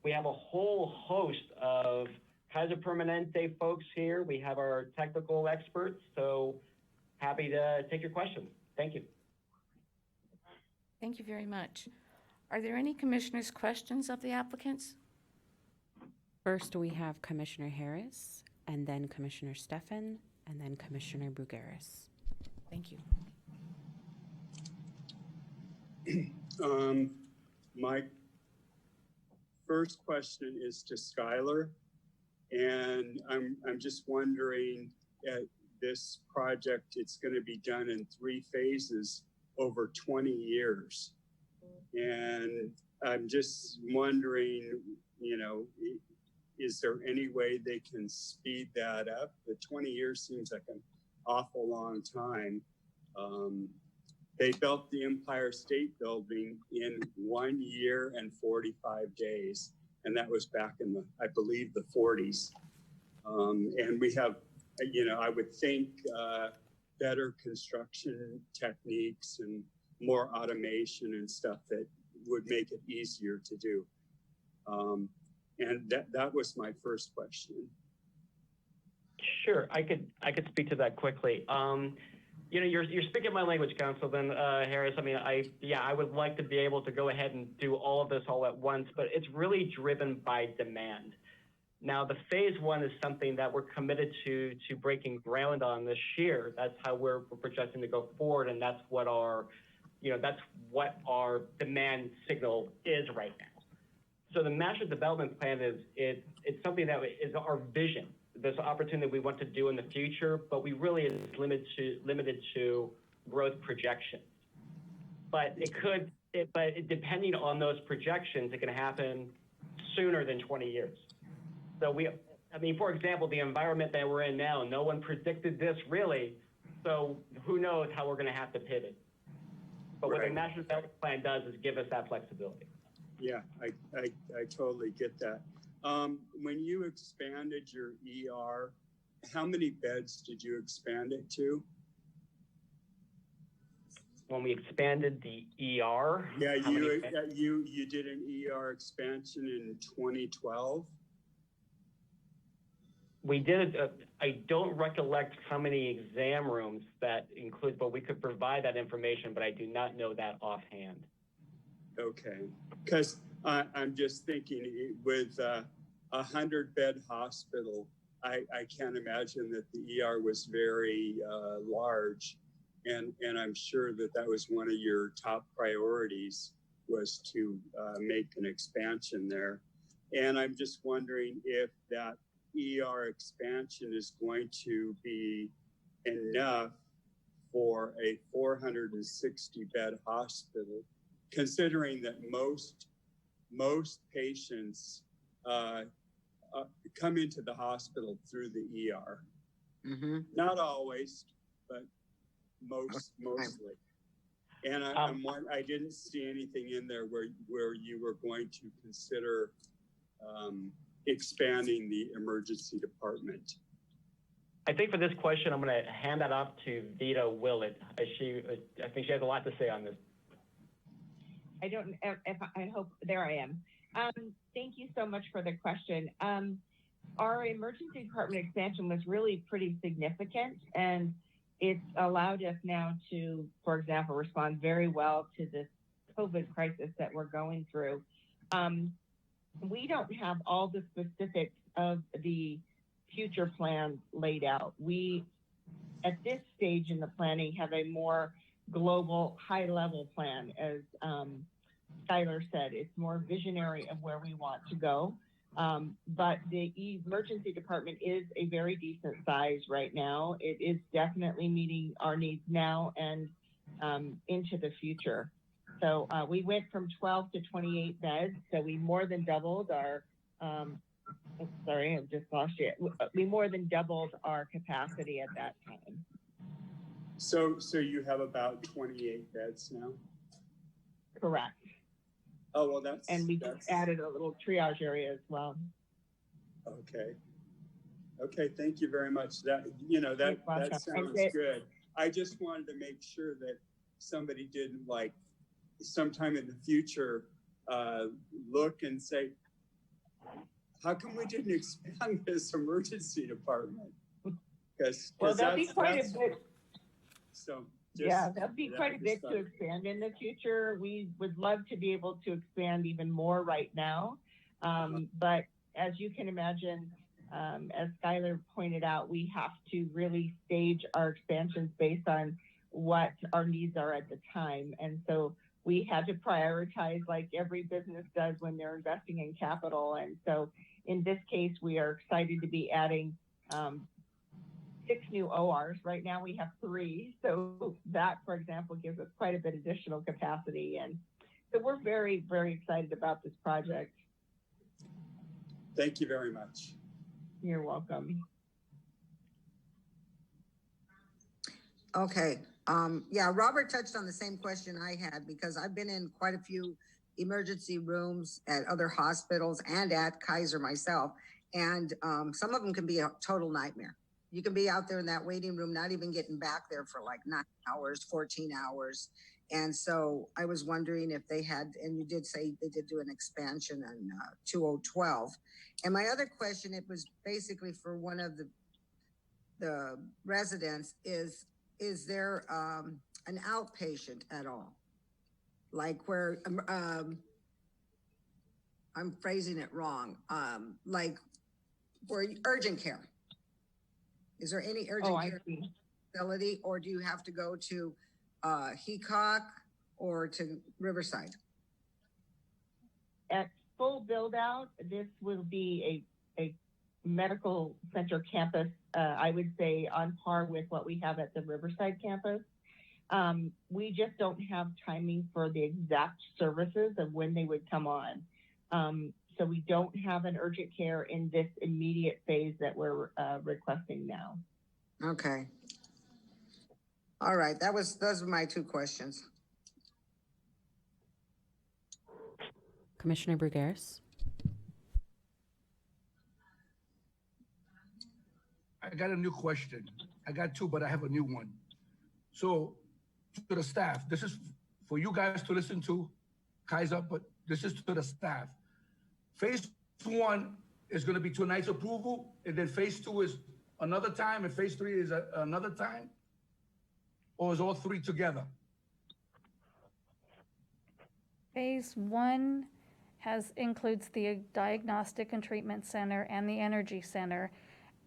We have a whole host of Kaiser Permanente folks here. We have our technical experts, so happy to take your questions. Thank you. Thank you very much. Are there any commissioners' questions of the applicants? First, we have Commissioner Harris, and then Commissioner Stefan, and then Commissioner Brugueras. Thank you. My first question is to Skylar, and I'm just wondering, this project, it's going to be done in 3 phases over 20 years. And I'm just wondering, you know, is there any way they can speed that up? The 20 years seems like an awful long time. They built the Empire State Building in 1 year and 45 days. And that was back in the, I believe, the 40s. And we have, you know, I would think better construction techniques and more automation and stuff that would make it easier to do. And that was my first question. Sure, I could speak to that quickly. You know, you're speaking my language, Councilman Harris. I mean, I would like to be able to go ahead and do all of this all at once, but it's really driven by demand. Now, the phase 1 is something that we're committed to breaking ground on this year. That's how we're projecting to go forward, and that's what our demand signal is right now. So the master development plan it's something that is our vision. This opportunity we want to do in the future, but we really is limited to growth projections. But depending on those projections, it can happen sooner than 20 years. So for example, the environment that we're in now, no one predicted this really. So who knows how we're going to have to pivot. But what the National Development Plan does is give us that flexibility. Yeah, I totally get that. When you expanded your ER, how many beds did you expand it to? When we expanded the ER? Yeah, you did an ER expansion in 2012. We did. I don't recollect how many exam rooms that includes, but we could provide that information, but I do not know that offhand. Okay, because I'm just thinking with a 100-bed hospital, I can't imagine that the ER was very large, and I'm sure that was one of your top priorities was to make an expansion there. And I'm just wondering if that ER expansion is going to be enough for a 460-bed hospital, considering that most patients come into the hospital through the ER. Mm-hmm. Not always, but mostly. And I didn't see anything in there where you were going to consider expanding the emergency department. I think for this question, I'm going to hand that off to Vita Willett. I think she has a lot to say on this. I hope, there I am. Thank you so much for the question. Our emergency department expansion was really pretty significant, and it's allowed us now to, for example, respond very well to this COVID crisis that we're going through. We don't have all the specifics of the future plan laid out. We, at this stage in the planning, have a more global, high-level plan. As Skylar said, it's more visionary of where we want to go. But the emergency department is a very decent size right now. It is definitely meeting our needs now and into the future. So we went from 12 to 28 beds. So we more than doubled our, sorry, I've just lost you. We more than doubled our capacity at that time. So you have about 28 beds now? Correct. Oh, well, that's... And we just added a little triage area as well. Okay. Okay, thank you very much. That, you know, that sounds good. I just wanted to make sure that somebody didn't, like, sometime in the future, look and say, how come we didn't expand this emergency department? Because well, that'd be quite a bit. So yeah, that'd be quite a bit to expand in the future. We would love to be able to expand even more right now. But as you can imagine, as Skylar pointed out, we have to really stage our expansions based on what our needs are at the time. And so we had to prioritize like every business does when they're investing in capital. And so in this case, we are excited to be adding 6 new ORs. Right now we have 3. So that, for example, gives us quite a bit additional capacity. And so we're very, very excited about this project. Thank you very much. You're welcome. Okay. Yeah, Robert touched on the same question I had because I've been in quite a few emergency rooms at other hospitals and at Kaiser myself. And some of them can be a total nightmare. You can be out there in that waiting room, not even getting back there for like 9 hours, 14 hours. And so I was wondering if they had, and you did say they did do an expansion in 2012. And my other question, it was basically for one of the residents, is there an outpatient at all? Like where, I'm phrasing it wrong, like where urgent care. Is there any urgent care facility, or do you have to go to Hecock or to Riverside? At full build out, this will be a medical center campus, I would say on par with what we have at the Riverside campus. We just don't have timing for the exact services of when they would come on. So we don't have an urgent care in this immediate phase that we're requesting now. Okay. All right, those were my 2 questions. Commissioner Brugueras. I got a new question. I got 2, but I have a new one. So to the staff, this is for you guys to listen to, Kaiser, but this is to the staff. Phase 1 is going to be tonight's approval, and then phase 2 is another time, and phase 3 is another time? Or is all 3 together? Phase 1 includes the Diagnostic and Treatment Center and the Energy Center.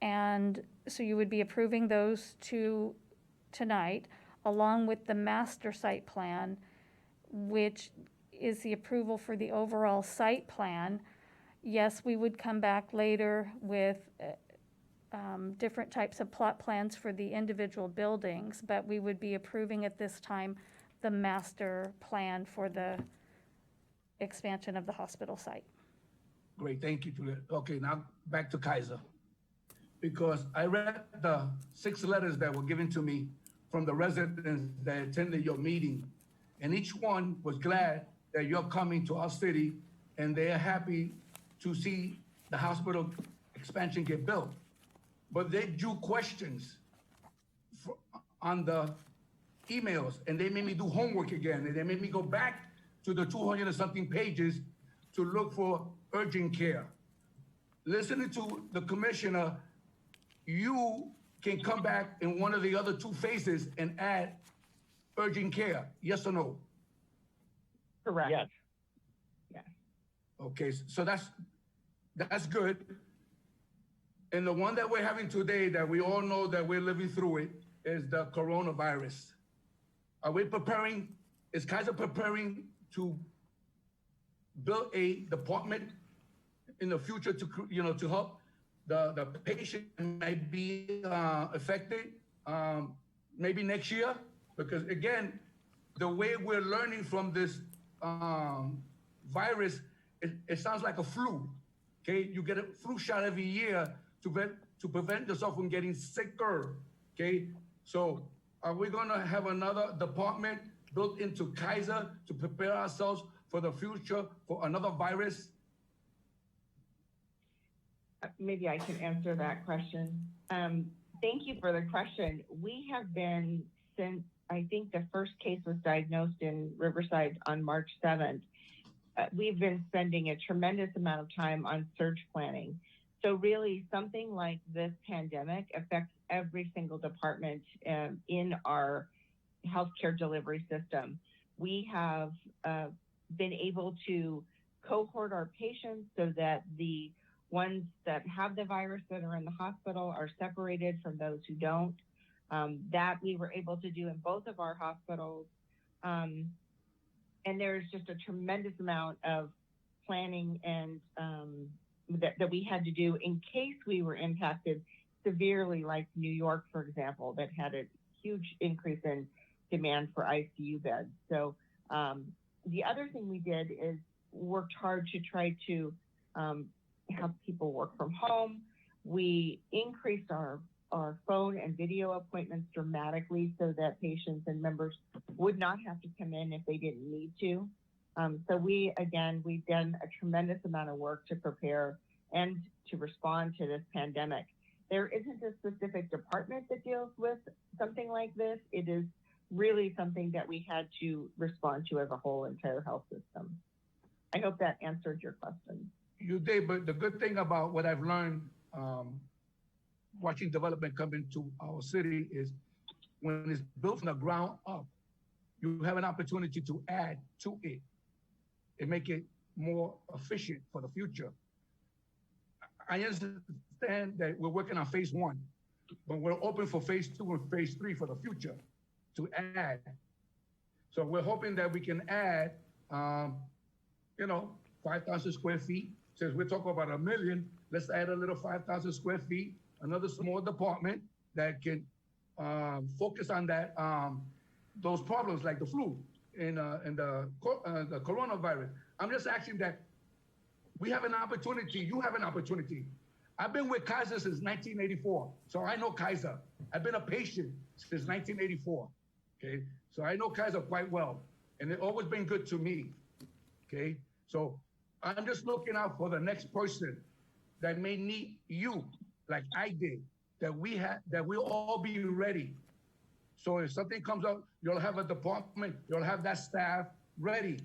And so you would be approving those 2 tonight, along with the master site plan, which is the approval for the overall site plan. Yes, we would come back later with different types of plot plans for the individual buildings, but we would be approving at this time the master plan for the expansion of the hospital site. Great, thank you. Okay, now back to Kaiser. Because I read the 6 letters that were given to me from the residents that attended your meeting, and each one was glad that you're coming to our city, and they're happy to see the hospital expansion get built. But they drew questions on the emails, and they made me do homework again, and they made me go back to the 200 and something pages to look for urgent care. Listening to the commissioner, you can come back in one of the other 2 phases and add urgent care, yes or no? Correct. Yes. Yes. Okay, so that's good. And the one that we're having today that we all know that we're living through it is the coronavirus. Are we preparing, is Kaiser preparing to build a department in the future to, to help the patient might be affected, maybe next year, because again, the way we're learning from this virus, it sounds like a flu. Okay, you get a flu shot every year to prevent yourself from getting sicker. Okay, so are we going to have another department built into Kaiser to prepare ourselves for the future for another virus? Maybe I can answer that question. Thank you for the question. We have been, since I think the first case was diagnosed in Riverside on March 7th, we've been spending a tremendous amount of time on surge planning. So really something like this pandemic affects every single department in our healthcare delivery system. We have been able to cohort our patients so that the ones that have the virus that are in the hospital are separated from those who don't. That we were able to do in both of our hospitals. And there's just a tremendous amount of planning and that we had to do in case we were impacted severely, like New York, for example, that had a huge increase in demand for ICU beds. So the other thing we did is worked hard to try to have people work from home. We increased our phone and video appointments dramatically so that patients and members would not have to come in if they didn't need to. So we've done a tremendous amount of work to prepare and to respond to this pandemic. There isn't a specific department that deals with something like this. It is really something that we had to respond to as a whole entire health system. I hope that answered your question. You did, but the good thing about what I've learned watching development come into our city is when it's built from the ground up, you have an opportunity to add to it and make it more efficient for the future. I understand that we're working on phase 1, but we're open for phase 2 and phase 3 for the future to add. So we're hoping that we can add, 5,000 square feet. Since we're talking about 1 million, let's add a little 5,000 square feet, another small department that can focus on that, those problems like the flu and the coronavirus. I'm just asking that we have an opportunity, you have an opportunity. I've been with Kaiser since 1984, so I know Kaiser. I've been a patient since 1984, okay? So I know Kaiser quite well, and they've always been good to me, okay? So I'm just looking out for the next person that may need you, like I did, that we'll all be ready. So if something comes up, you'll have a department, you'll have that staff ready,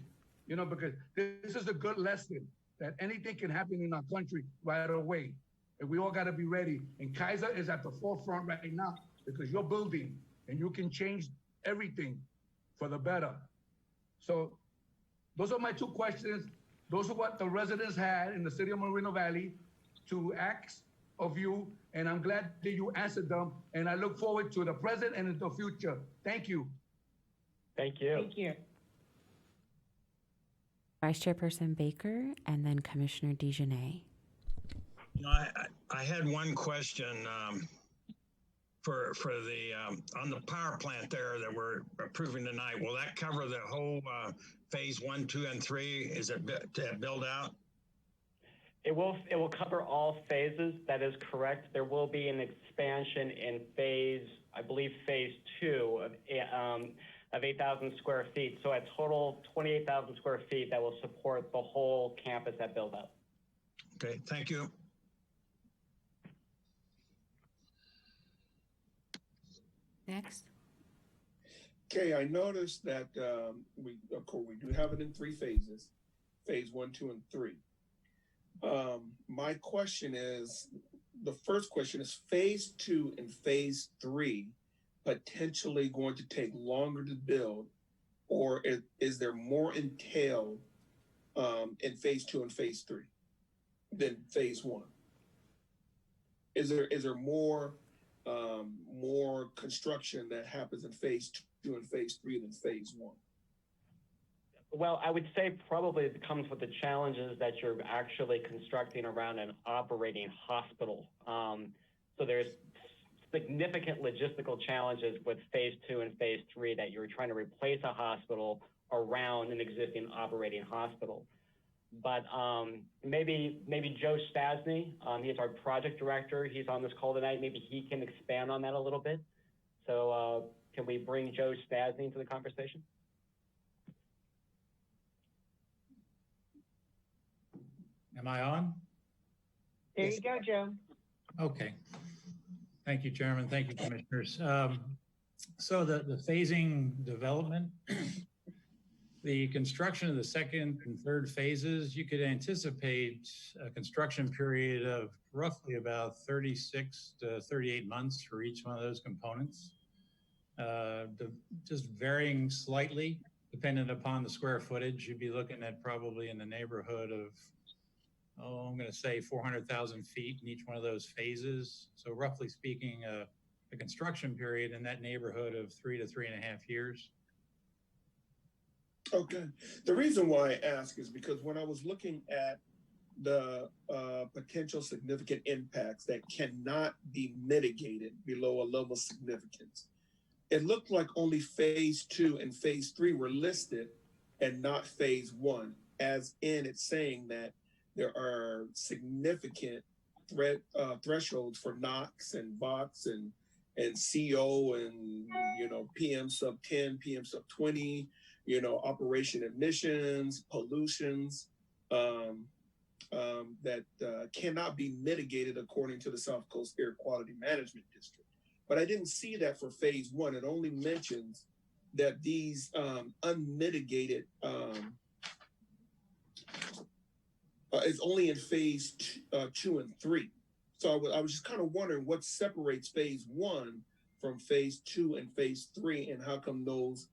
because this is a good lesson that anything can happen in our country right away. And we all gotta be ready. And Kaiser is at the forefront right now because you're building and you can change everything for the better. So those are my 2 questions. Those are what the residents had in the city of Moreno Valley to ask of you, and I'm glad that you answered them, and I look forward to the present and the future. Thank you. Thank you. Thank you. Vice Chairperson Baker, and then Commissioner DeJournette. I had one question for the on the power plant there that we're approving tonight. Will that cover the whole phase 1, 2, and 3? Is it build out? It will cover all phases. That is correct. There will be an expansion in phase 2 of 8,000 square feet. So a total 28,000 square feet that will support the whole campus at build out. Okay, thank you. Next. Okay, I noticed that we do have it in 3 phases, phase 1, 2, and 3. My question is, the first question is phase 2 and phase 3 potentially going to take longer to build, or is there more entailed in phase 2 and phase 3 than phase 1? Is there more construction that happens in phase 2 and phase 3 than phase 1? Well, I would say probably it comes with the challenges that you're actually constructing around an operating hospital. So there's significant logistical challenges with phase 2 and phase 3 that you're trying to replace a hospital around an existing operating hospital. But maybe Joe Stasny, he's our project director. He's on this call tonight. Maybe he can expand on that a little bit. So can we bring Joe Stasny into the conversation? Am I on? There you go, Joe. Okay. Thank you, Chairman. Thank you, Commissioners. So the phasing development, the construction of the second and third phases, you could anticipate a construction period of roughly about 36 to 38 months for each one of those components, just varying slightly dependent upon the square footage. You'd be looking at probably in the neighborhood of, I'm going to say 400,000 feet in each one of those phases. So roughly speaking, a construction period in that neighborhood of 3 to 3.5 years. Okay. The reason why I ask is because when I was looking at the potential significant impacts that cannot be mitigated below a level of significance, it looked like only phase 2 and phase 3 were listed and not phase 1, as in it's saying that there are significant thresholds for NOx and VOx and CO and, PM sub 10, PM sub 20, operation emissions, pollutions that cannot be mitigated according to the South Coast Air Quality Management District. But I didn't see that for phase 1. It only mentions that these unmitigated is only in phase 2 and 3. So I was just kind of wondering what separates phase 1 from phase 2 and phase 3, and how come those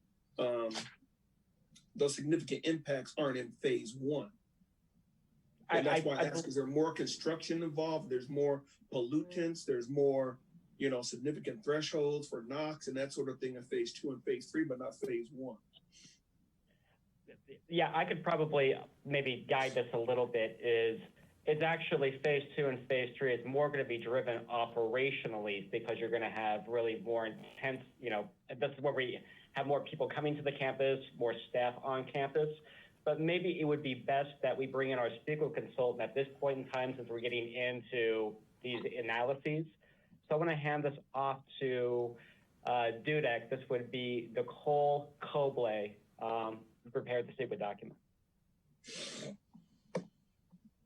significant impacts aren't in phase 1. And that's why I ask, is there more construction involved? There's more pollutants, there's more, significant thresholds for NOx and that sort of thing in phase 2 and phase 3, but not phase 1. Yeah, I could probably maybe guide this a little bit. It's actually phase 2 and phase 3 is more going to be driven operationally, because you're going to have really more intense, this is where we have more people coming to the campus, more staff on campus. But maybe it would be best that we bring in our speaker consultant at this point in time, since we're getting into these analyses. So I want to hand this off to Dudek. This would be Nicole Cobley, prepared the statement document.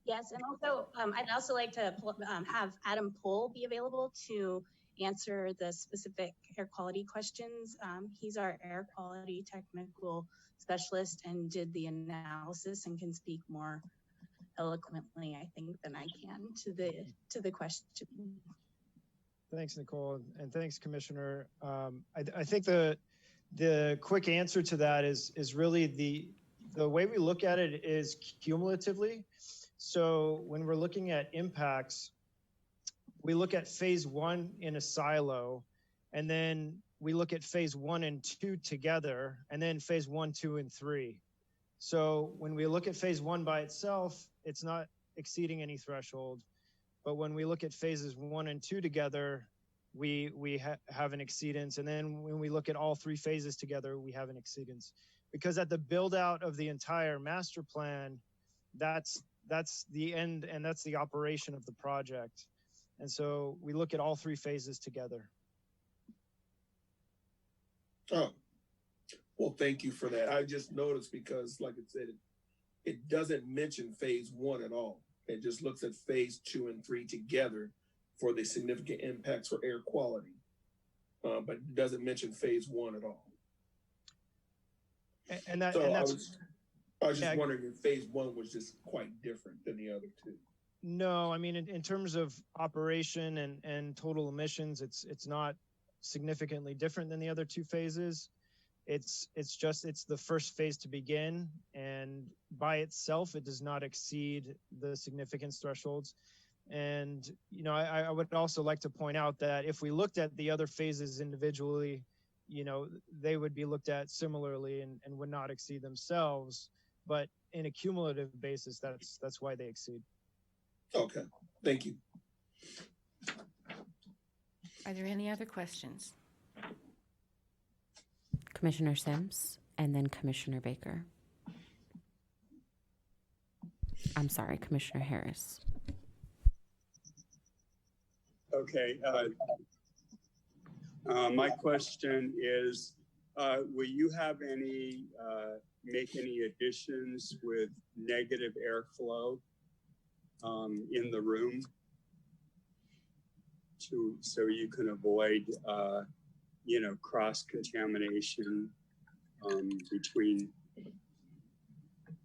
Yes, and also I'd also like to have Adam Pohl be available to answer the specific air quality questions. He's our air quality technical specialist and did the analysis and can speak more eloquently, I think, than I can to the question. Thanks, Nicole, and thanks, Commissioner. I think the quick answer to that is really the way we look at it is cumulatively. So when we're looking at impacts, we look at phase 1 in a silo, and then we look at phase 1 and 2 together, and then phase 1, 2, and 3. So when we look at phase 1 by itself, it's not exceeding any threshold. But when we look at phases 1 and 2 together, we have an exceedance. And then when we look at all 3 phases together, we have an exceedance. Because at the build out of the entire master plan, that's the end, and that's the operation of the project. And so we look at all 3 phases together. Oh, well, thank you for that. I just noticed because, like I said, it doesn't mention phase 1 at all. It just looks at phase 2 and 3 together for the significant impacts for air quality, but it doesn't mention phase 1 at all. I was just wondering if phase 1 was just quite different than the other 2. No, I mean, in terms of operation and total emissions, it's not significantly different than the other 2 phases. It's the first phase to begin, and by itself, it does not exceed the significance thresholds. And, I would also like to point out that if we looked at the other phases individually, you know, they would be looked at similarly and would not exceed themselves. But in a cumulative basis, that's why they exceed. Okay, thank you. Are there any other questions? Commissioner Sims, and then Commissioner Baker. I'm sorry, Commissioner Harris. Okay. My question is, will you have any, make any additions with negative airflow in the room so you can avoid, you know, cross-contamination between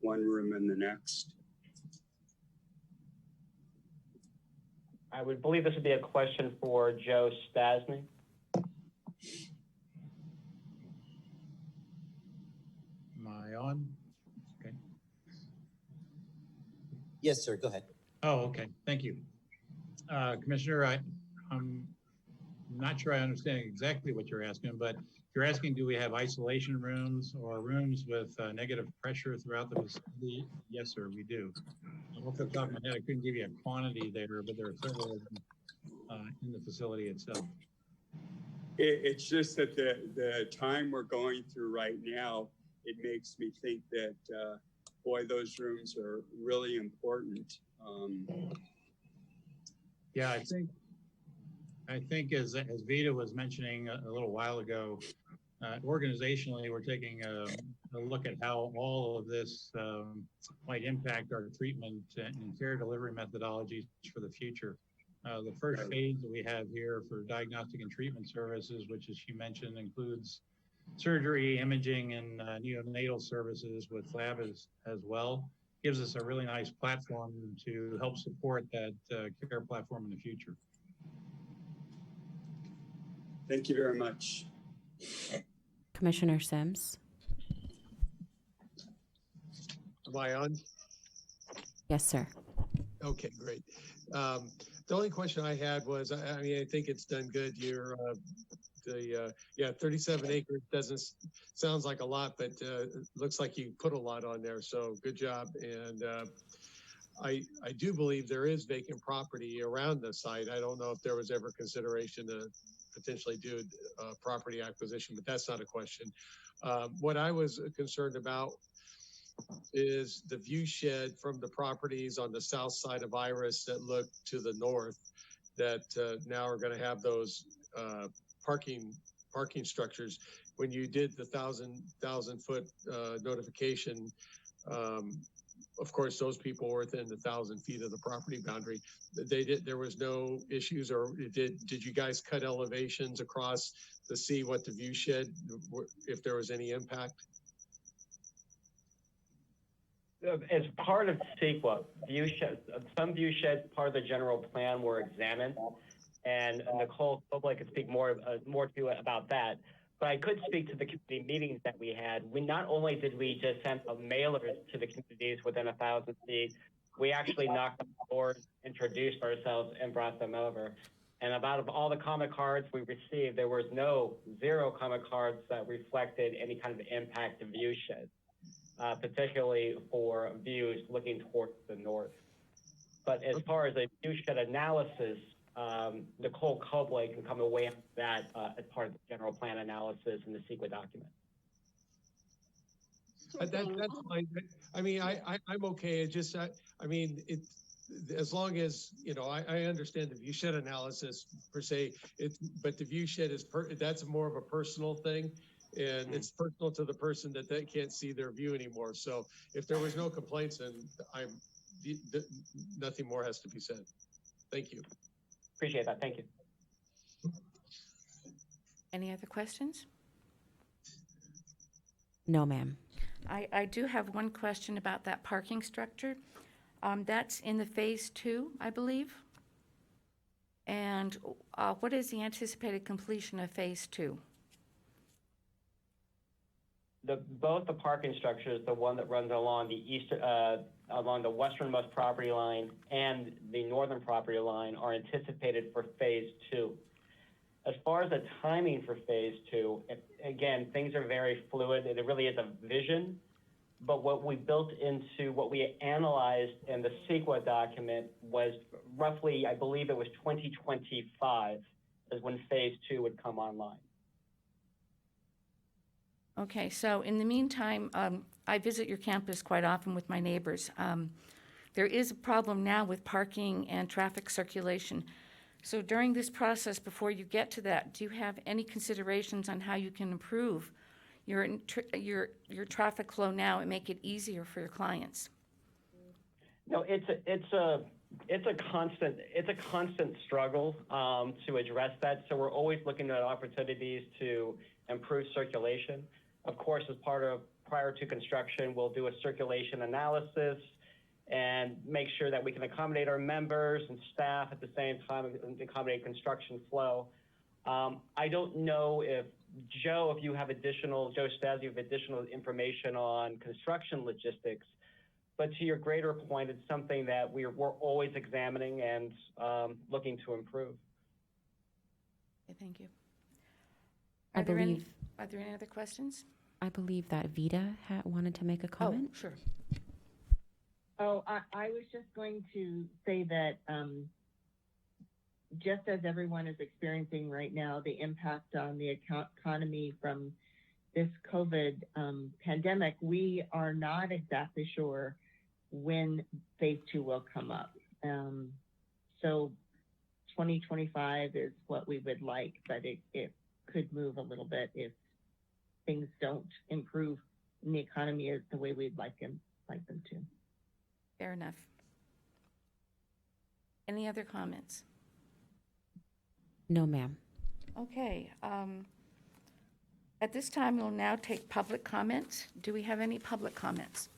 one room and the next? I would believe this would be a question for Joe Stasny. Am I on? Okay. Yes, sir. Go ahead. Oh, okay. Thank you. Commissioner, I'm not sure I understand exactly what you're asking, but you're asking, do we have isolation rooms or rooms with negative pressure throughout the facility? Yes, sir, we do. Off the top of my head, I couldn't give you a quantity there, but there are several of them in the facility itself. It's just that the time we're going through right now, it makes me think that, boy, those rooms are really important. Yeah, I think as Vita was mentioning a little while ago, organizationally, we're taking a look at how all of this might impact our treatment and care delivery methodologies for the future. The first phase that we have here for diagnostic and treatment services, which as she mentioned, includes surgery, imaging, and neonatal services with lab as well, gives us a really nice platform to help support that care platform in the future. Thank you very much. Commissioner Sims. Am I on? Yes, sir. Okay, great. The only question I had was, I mean, I think it's done good. You're, 37 acres sounds like a lot, but looks like you put a lot on there. So good job. And I do believe there is vacant property around the site. I don't know if there was ever consideration to potentially do property acquisition, but that's not a question. What I was concerned about is the view shed from the properties on the south side of Iris that look to the north that now are going to have those parking structures. When you did the 1,000 foot notification, of course, those people were within the 1,000 feet of the property boundary. There was no issues, or did you guys cut elevations across to see what the view shed, if there was any impact? As part of CEQA, some view sheds part of the general plan were examined, and Nicole Koblek could speak more to it about that. But I could speak to the community meetings that we had. We not only did we just send mailers to the communities within 1,000 feet, we actually knocked on doors, introduced ourselves, and brought them over. And of all the comment cards we received, there was zero comment cards that reflected any kind of impact to view sheds. Particularly for views looking towards the north. But as far as a view shed analysis, Nicole Koblek can come away from that as part of the general plan analysis in the CEQA document. That's fine. I mean, I'm okay. It just, I mean, as long as, you know, I understand the view shed analysis per se, but the view shed that's more of a personal thing. And it's personal to the person that they can't see their view anymore. So if there was no complaints, then nothing more has to be said. Thank you. Appreciate that. Thank you. Any other questions? No, ma'am. I do have one question about that parking structure. That's in the phase 2, I believe. And what is the anticipated completion of phase 2? Both the parking structures, the one that runs along along the westernmost property line and the northern property line, are anticipated for phase 2. As far as the timing for phase two, again, things are very fluid. It really is a vision. But what we built into what we analyzed in the CEQA document was roughly, I believe it was 2025 is when phase two would come online. Okay, so in the meantime, I visit your campus quite often with my neighbors. There is a problem now with parking and traffic circulation. So during this process, before you get to that, do you have any considerations on how you can improve your traffic flow now and make it easier for your clients? No, it's a constant struggle to address that. So we're always looking at opportunities to improve circulation. Of course, as prior to construction, we'll do a circulation analysis and make sure that we can accommodate our members and staff at the same time and accommodate construction flow. I don't know if Joe Stas, you have additional information on construction logistics, but to your greater point, it's something that we're always examining and looking to improve. Okay, thank you. I Are there any other questions? I believe that Vida wanted to make a comment. Oh, sure. Oh, I was just going to say that just as everyone is experiencing right now the impact on the economy from this COVID pandemic, we are not exactly sure when phase two will come up. So 2025 is what we would like, but it could move a little bit if things don't improve in the economy as the way we'd like them to. Fair enough. Any other comments? No, ma'am. Okay. At this time, we'll now take public comments. Do we have any public comments?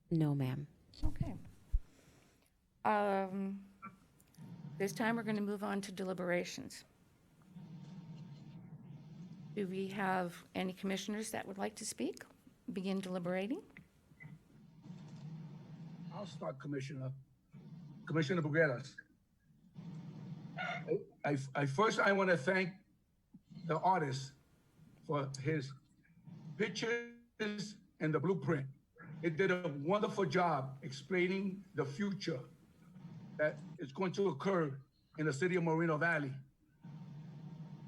No, ma'am. Okay. This time, we're going to move on to deliberations. Do we have any commissioners that would like to speak? Begin deliberating? I'll start, Commissioner Brugueras. I want to thank the artist for his pictures and the blueprint. It did a wonderful job explaining the future that is going to occur in the city of Moreno Valley.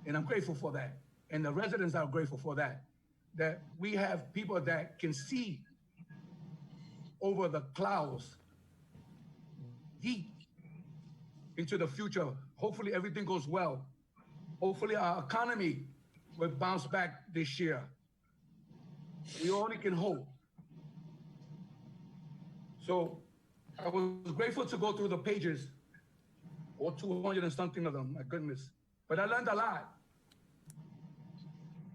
And I'm grateful for that. And the residents are grateful for that. That we have people that can see over the clouds, deep into the future. Hopefully everything goes well. Hopefully our economy will bounce back this year. We only can hope. So I was grateful to go through the pages, all 200 and something of them, my goodness. But I learned a lot.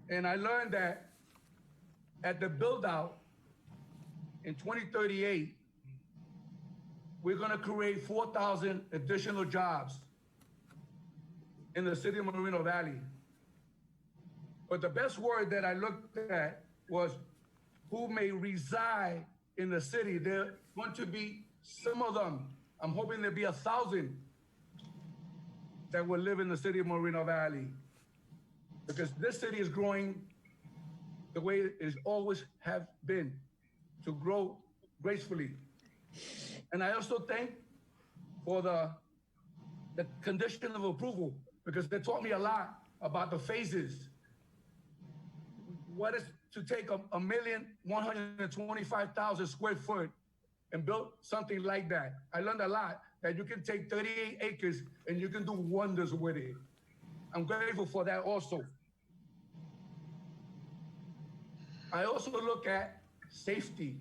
And I learned that at the build out in 2038, we're gonna create 4,000 additional jobs in the city of Moreno Valley. But the best word that I looked at was who may reside in the city. There going to be some of them. I'm hoping there'll be 1,000 that will live in the city of Moreno Valley, because this city is growing the way it always have been, to grow gracefully. And I also thank for the condition of approval, because they taught me a lot about the phases. What is to take 1,125,000 square foot and build something like that? I learned a lot, that you can take 38 acres and you can do wonders with it. I'm grateful for that also. I also look at safety.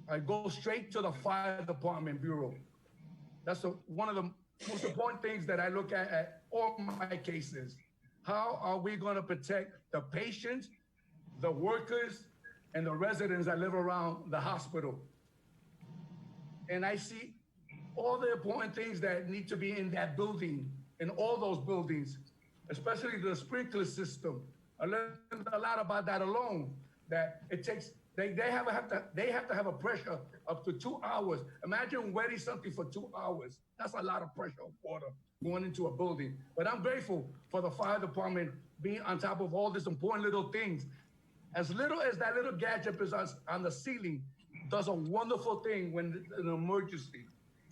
I go straight to the fire department bureau. That's one of the most important things that I look at all my cases. How are we going to protect the patients, the workers, and the residents that live around the hospital? And I see all the important things that need to be in that building, in all those buildings, especially the sprinkler system. I learned a lot about that alone, that it takes, they have to have a pressure up to 2 hours. Imagine wetting something for 2 hours. That's a lot of pressure of water going into a building. But I'm grateful for the fire department being on top of all these important little things. As little as that little gadget is on the ceiling, does a wonderful thing when an emergency.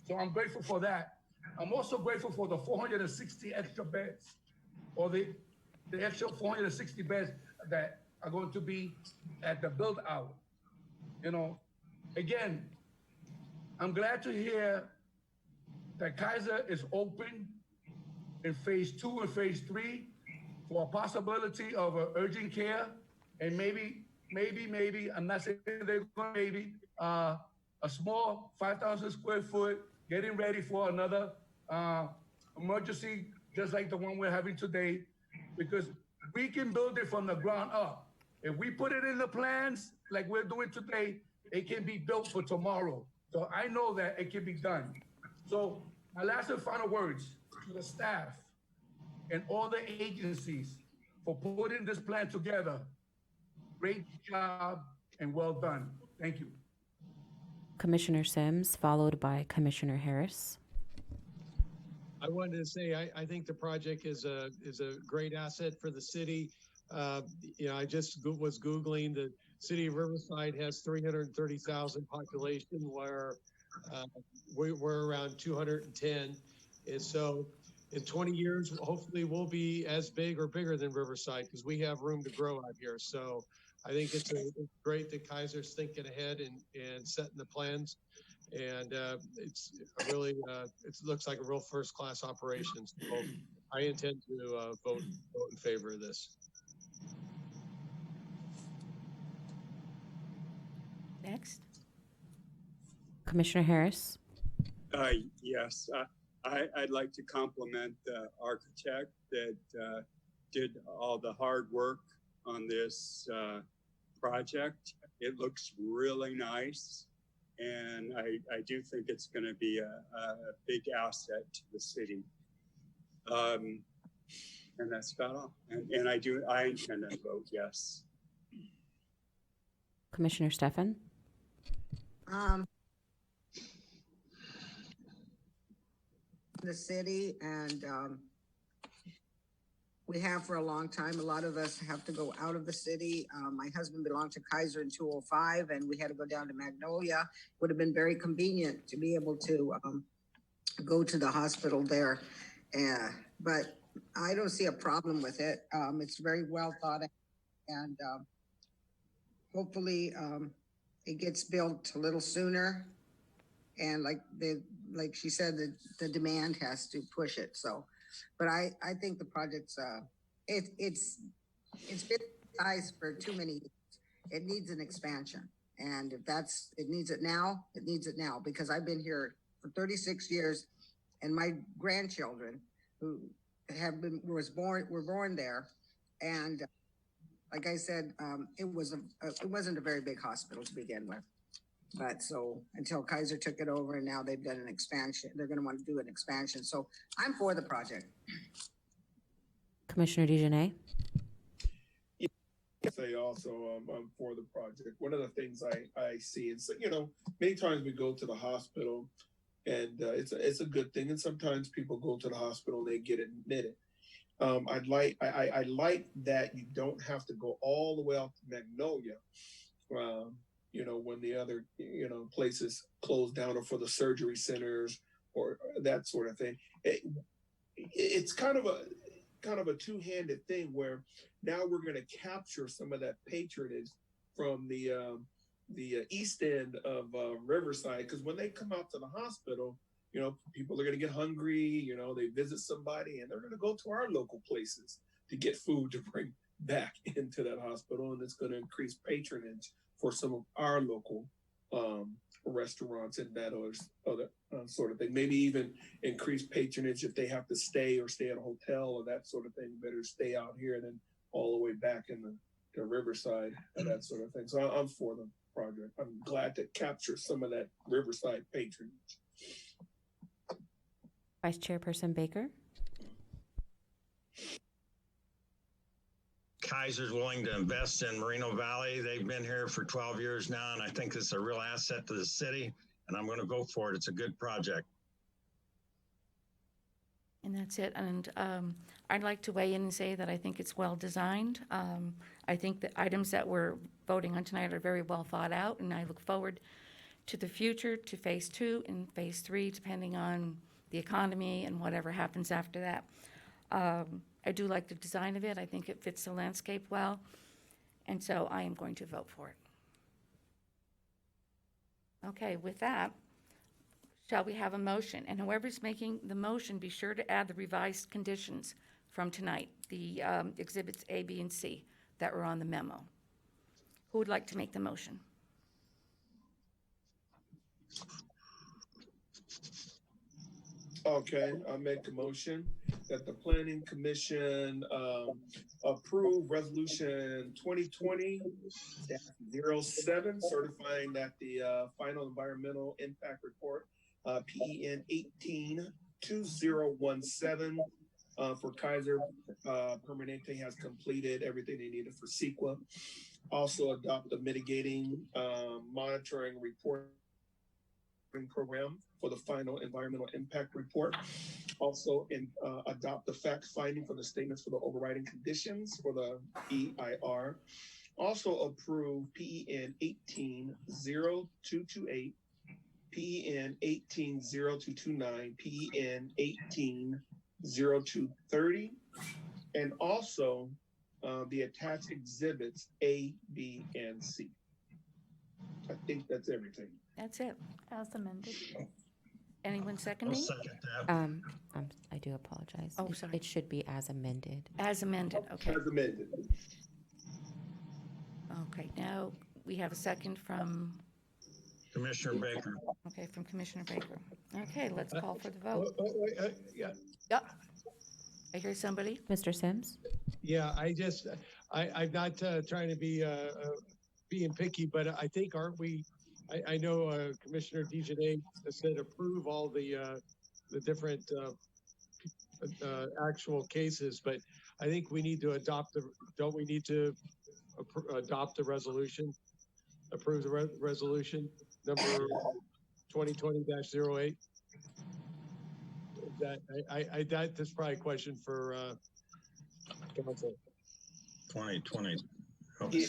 So I'm grateful for that. I'm also grateful for the 460 extra beds, or the extra 460 beds that are going to be at the build out. You know, again, I'm glad to hear that Kaiser is open in phase 2 and phase 3 for a possibility of urgent care, and maybe, I'm not saying they're going maybe, a small 5,000 square foot, getting ready for another emergency, just like the one we're having today, because we can build it from the ground up. If we put it in the plans like we're doing today, it can be built for tomorrow. So I know that it can be done. So my last and final words to the staff and all the agencies for putting this plan together. Great job and well done. Thank you. Commissioner Sims, followed by Commissioner Harris. I wanted to say I think the project is a great asset for the city. I just was Googling. The city of Riverside has 330,000 population, where we're around 210. And so in 20 years, hopefully we'll be as big or bigger than Riverside, because we have room to grow out here. So I think it's great that Kaiser's thinking ahead and setting the plans. And it's really, it looks like a real first-class operation. So I intend to vote in favor of this. Next. Commissioner Harris. Yes, I'd like to compliment the architect that did all the hard work on this project. It looks really nice, and I do think it's going to be a big asset to the city. And that's about all. And I intend to vote yes. Commissioner Stefan. The city, and we have for a long time. A lot of us have to go out of the city. My husband belonged to Kaiser in 205, and we had to go down to Magnolia. Would have been very convenient to be able to go to the hospital there. But I don't see a problem with it. It's very well thought out, and hopefully it gets built a little sooner. And like she said, the demand has to push it. So, but I think the project's it's been sized for too many years. It needs an expansion, and if it needs it now, it needs it now, because I've been here for 36 years, and my grandchildren who were born there, and like I said, it wasn't a very big hospital to begin with. But so until Kaiser took it over, and now they've done an expansion, they're going to want to do an expansion. So I'm for the project. Commissioner DeJournette. Say also, I'm for the project. One of the things I see is, many times we go to the hospital, and it's a good thing. And sometimes people go to the hospital and they get admitted. I like that you don't have to go all the way out to Magnolia. When the other, places close down, or for the surgery centers or that sort of thing. It's kind of a two-handed thing, where now we're going to capture some of that patronage from the east end of Riverside, because when they come out to the hospital, people are going to get hungry, they visit somebody, and they're going to go to our local places to get food to bring back into that hospital, and it's going to increase patronage for some of our local restaurants and that other sort of thing. Maybe even increase patronage if they have to stay at a hotel or that sort of thing. Better stay out here than all the way back in the Riverside and that sort of thing. So I'm for the project. I'm glad to capture some of that Riverside patronage. Vice Chairperson Baker. Kaiser's willing to invest in Moreno Valley. They've been here for 12 years now, and I think it's a real asset to the city, and I'm going to vote for it. It's a good project. And that's it. And I'd like to weigh in and say that I think it's well-designed. I think the items that we're voting on tonight are very well thought out, and I look forward to the future, to Phase 2 and Phase 3, depending on the economy and whatever happens after that. I do like the design of it. I think it fits the landscape well, and so I am going to vote for it. Okay, with that, shall we have a motion? And whoever's making the motion, be sure to add the revised conditions from tonight, the exhibits A, B, and C that were on the memo. Who would like to make the motion? Okay, I'll make a motion that the planning commission approve resolution 2020-07, certifying that the final environmental impact report, PEN 18-2017 for Kaiser Permanente has completed everything they needed for CEQA. Also adopt the mitigating monitoring reporting program for the final environmental impact report. Also adopt the fact finding for the statements for the overriding conditions for the EIR. Also approve PEN 18-0228, PEN 18-0229, PEN 18-0230, and also the attached exhibits A, B, and C. I think that's everything. That's it. As amended. Anyone second I'll me? second that. I do apologize. Oh, sorry. It should be as amended. As amended, okay. As amended. Okay, now we have a second from, Commissioner Baker. okay, from Commissioner Baker. Okay, let's call for the vote. Yeah. Yep. I hear somebody. Mr. Sims? Yeah, I'm not trying to be being picky, but I think aren't we? I know Commissioner DeJohnette said approve all the different actual cases, but I think we need to adopt don't we need to adopt the resolution, approve the resolution number 2020-08? That's probably a question for council. 2020. No, it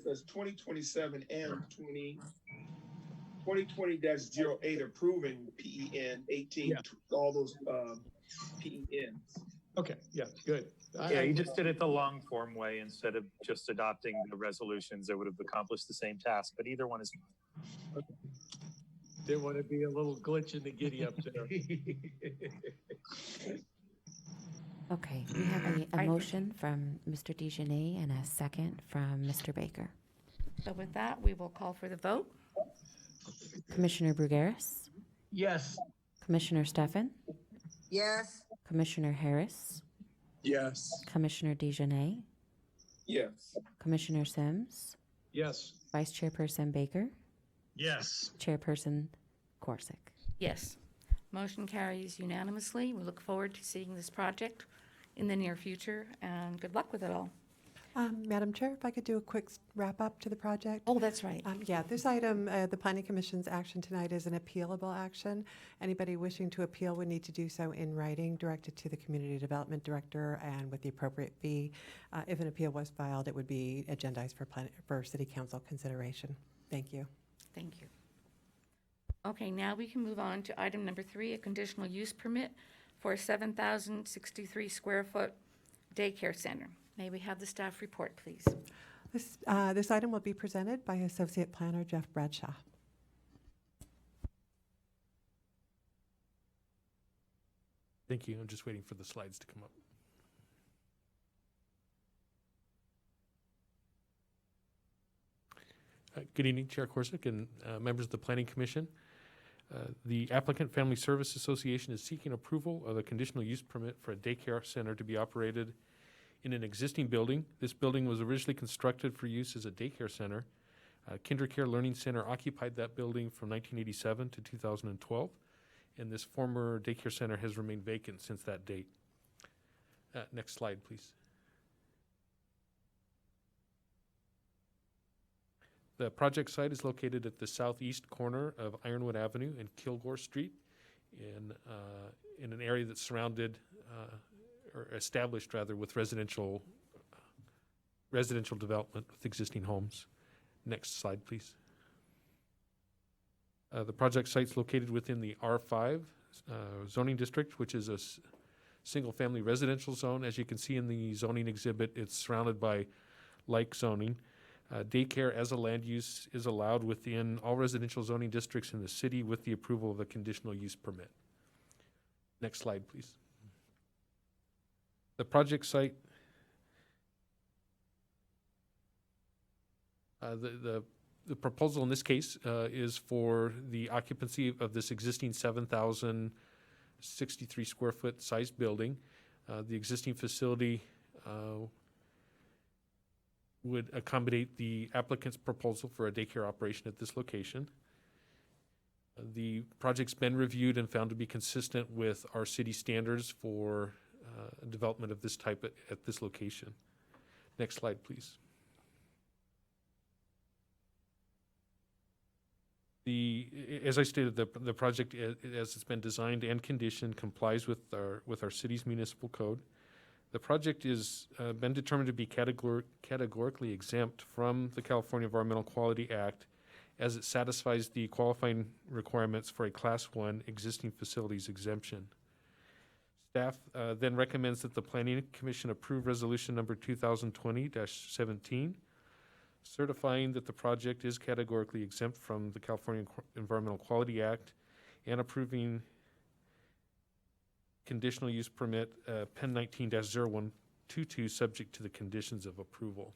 says 2027 and 2020-08 approving PEN 18, all those PENs. Okay, yeah, good. Yeah, you just did it the long form way instead of just adopting the resolutions that would have accomplished the same task, but either one is fine. Okay. Didn't want to be a little glitch in the giddy up there. Okay, we have a motion from Mr. DeJohnette and a second from Mr. Baker. So with that, we will call for the vote. Commissioner Brugueras? Yes. Commissioner Stefan? Yes. Commissioner Harris? Yes. Commissioner DeJohnette? Yes. Commissioner Sims? Yes. Vice Chairperson Baker? Yes. Chairperson Corsick? Yes. Motion carries unanimously. We look forward to seeing this project in the near future, and good luck with it all. Madam Chair, if I could do a quick wrap up to the project. Oh, that's right. Yeah, this item, the Planning Commission's action tonight is an appealable action. Anybody wishing to appeal would need to do so in writing, directed to the Community Development Director and with the appropriate fee. If an appeal was filed, it would be agendized for City Council consideration. Thank you. Thank you. Okay, now we can move on to item number 3, a conditional use permit for a 7,063 square foot daycare center. May we have the staff report, please? This item will be presented by Associate Planner Jeff Bradshaw. Thank you. I'm just waiting for the slides to come up. Good evening, Chair Corsick and members of the Planning Commission. The Applicant Family Service Association is seeking approval of a conditional use permit for a daycare center to be operated in an existing building. This building was originally constructed for use as a daycare center. KinderCare Learning Center occupied that building from 1987 to 2012, and this former daycare center has remained vacant since that date. Next slide, please. The project site is located at the southeast corner of Ironwood Avenue and Kilgore Street in in an area that's surrounded, or established rather, with residential development with existing homes. Next slide, please. The project site's located within the R5 zoning district, which is a single-family residential zone. As you can see in the zoning exhibit, it's surrounded by like zoning. Daycare as a land use is allowed within all residential zoning districts in the city with the approval of a conditional use permit. Next slide, please. The project site, the proposal in this case is for the occupancy of this existing 7,063 square foot size building. The existing facility would accommodate the applicant's proposal for a daycare operation at this location. The project's been reviewed and found to be consistent with our city standards for development of this type at this location. Next slide, please. As I stated, the project, as it's been designed and conditioned, complies with our city's municipal code. The project is been determined to be categorically exempt from the California Environmental Quality Act, as it satisfies the qualifying requirements for a Class 1 existing facilities exemption. Staff then recommends that the Planning Commission approve resolution number 2020-17, certifying that the project is categorically exempt from the California Environmental Quality Act, and approving conditional use permit Pen 19-0122, subject to the conditions of approval.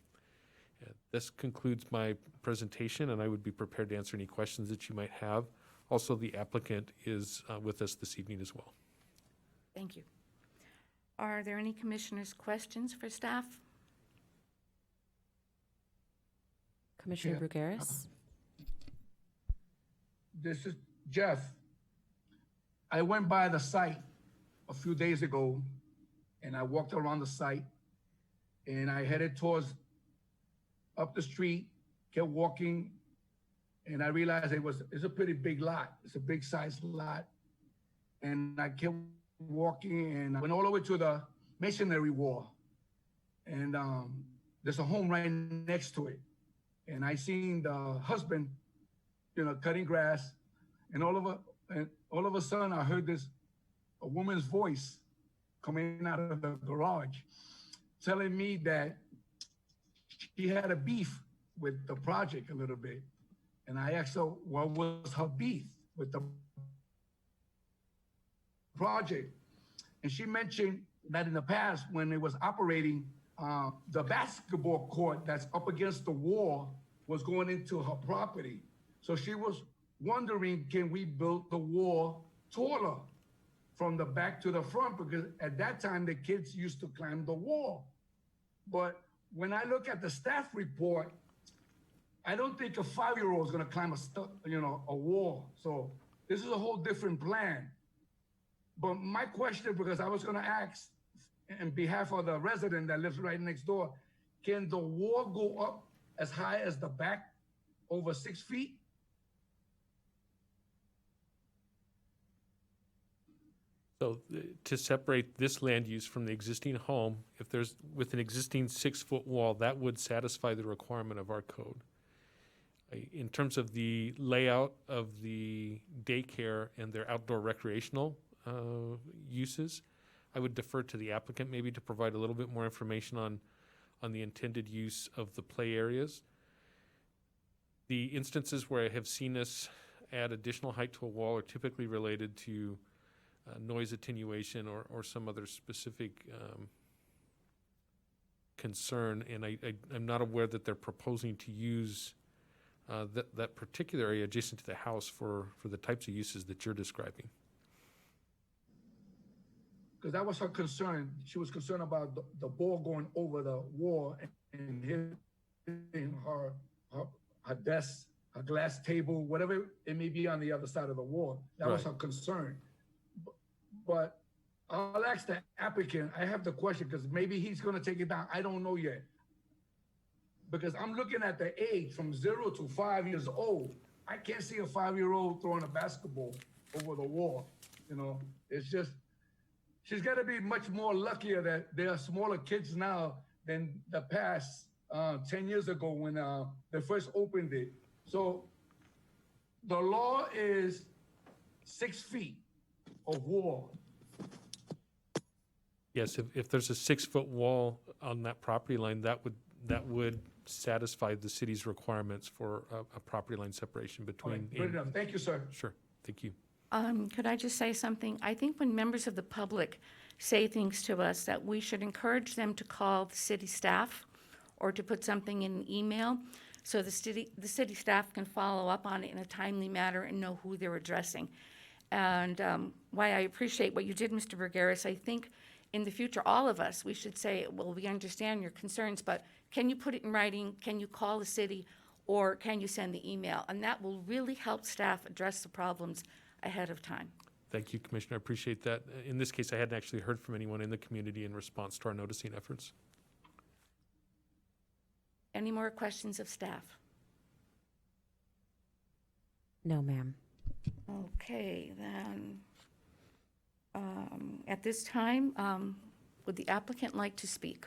This concludes my presentation, and I would be prepared to answer any questions that you might have. Also, the applicant is with us this evening as well. Thank you. Are there any commissioners' questions for staff? Commissioner Brugueras? This is Jeff. I went by the site a few days ago, and I walked around the site, and I headed towards up the street, kept walking, and I realized it's a pretty big lot. It's a big sized lot. And I kept walking, and I went all the way to the masonry wall. And there's a home right next to it. And I seen the husband, cutting grass, and all of a sudden I heard a woman's voice coming out of the garage, telling me that she had a beef with the project a little bit. And I asked her, what was her beef with the project? And she mentioned that in the past, when it was operating, the basketball court that's up against the wall was going into her property. So she was wondering, can we build the wall taller from the back to the front? Because at that time, the kids used to climb the wall. But when I look at the staff report, I don't think a 5-year-old is going to climb a wall. So this is a whole different plan. But my question, because I was going to ask in behalf of the resident that lives right next door, can the wall go up as high as the back, over 6 feet? So to separate this land use from the existing home, if there's with an existing 6-foot wall, that would satisfy the requirement of our code. In terms of the layout of the daycare and their outdoor recreational uses, I would defer to the applicant maybe to provide a little bit more information on the intended use of the play areas. The instances where I have seen us add additional height to a wall are typically related to noise attenuation or some other specific concern, and I'm not aware that they're proposing to use that particular area adjacent to the house for the types of uses that you're describing. Because that was her concern. She was concerned about the ball going over the wall and hitting her desk, her glass table, whatever it may be on the other side of the wall. That was her concern. But I'll ask the applicant. I have the question because maybe he's going to take it down. I don't know yet. Because I'm looking at the age from 0 to 5 years old. I can't see a 5-year-old throwing a basketball over the wall. It's just, she's got to be much more luckier that there are smaller kids now than the past 10 years ago when they first opened it. So the law is 6 feet of wall. Yes, if there's a 6-foot wall on that property line, that would satisfy the city's requirements for a property line separation between. Good enough. Thank you, sir. Sure, thank you. Could I just say something? I think when members of the public say things to us, that we should encourage them to call the city staff or to put something in an email so the city staff can follow up on it in a timely manner and know who they're addressing. And why I appreciate what you did, Mr. Bergeris, I think in the future, all of us, we should say, well, we understand your concerns, but can you put it in writing? Can you call the city? Or can you send the email? And that will really help staff address the problems ahead of time. Thank you, Commissioner. I appreciate that. In this case, I hadn't actually heard from anyone in the community in response to our noticing efforts. Any more questions of staff? No, ma'am. Okay, then, at this time, would the applicant like to speak?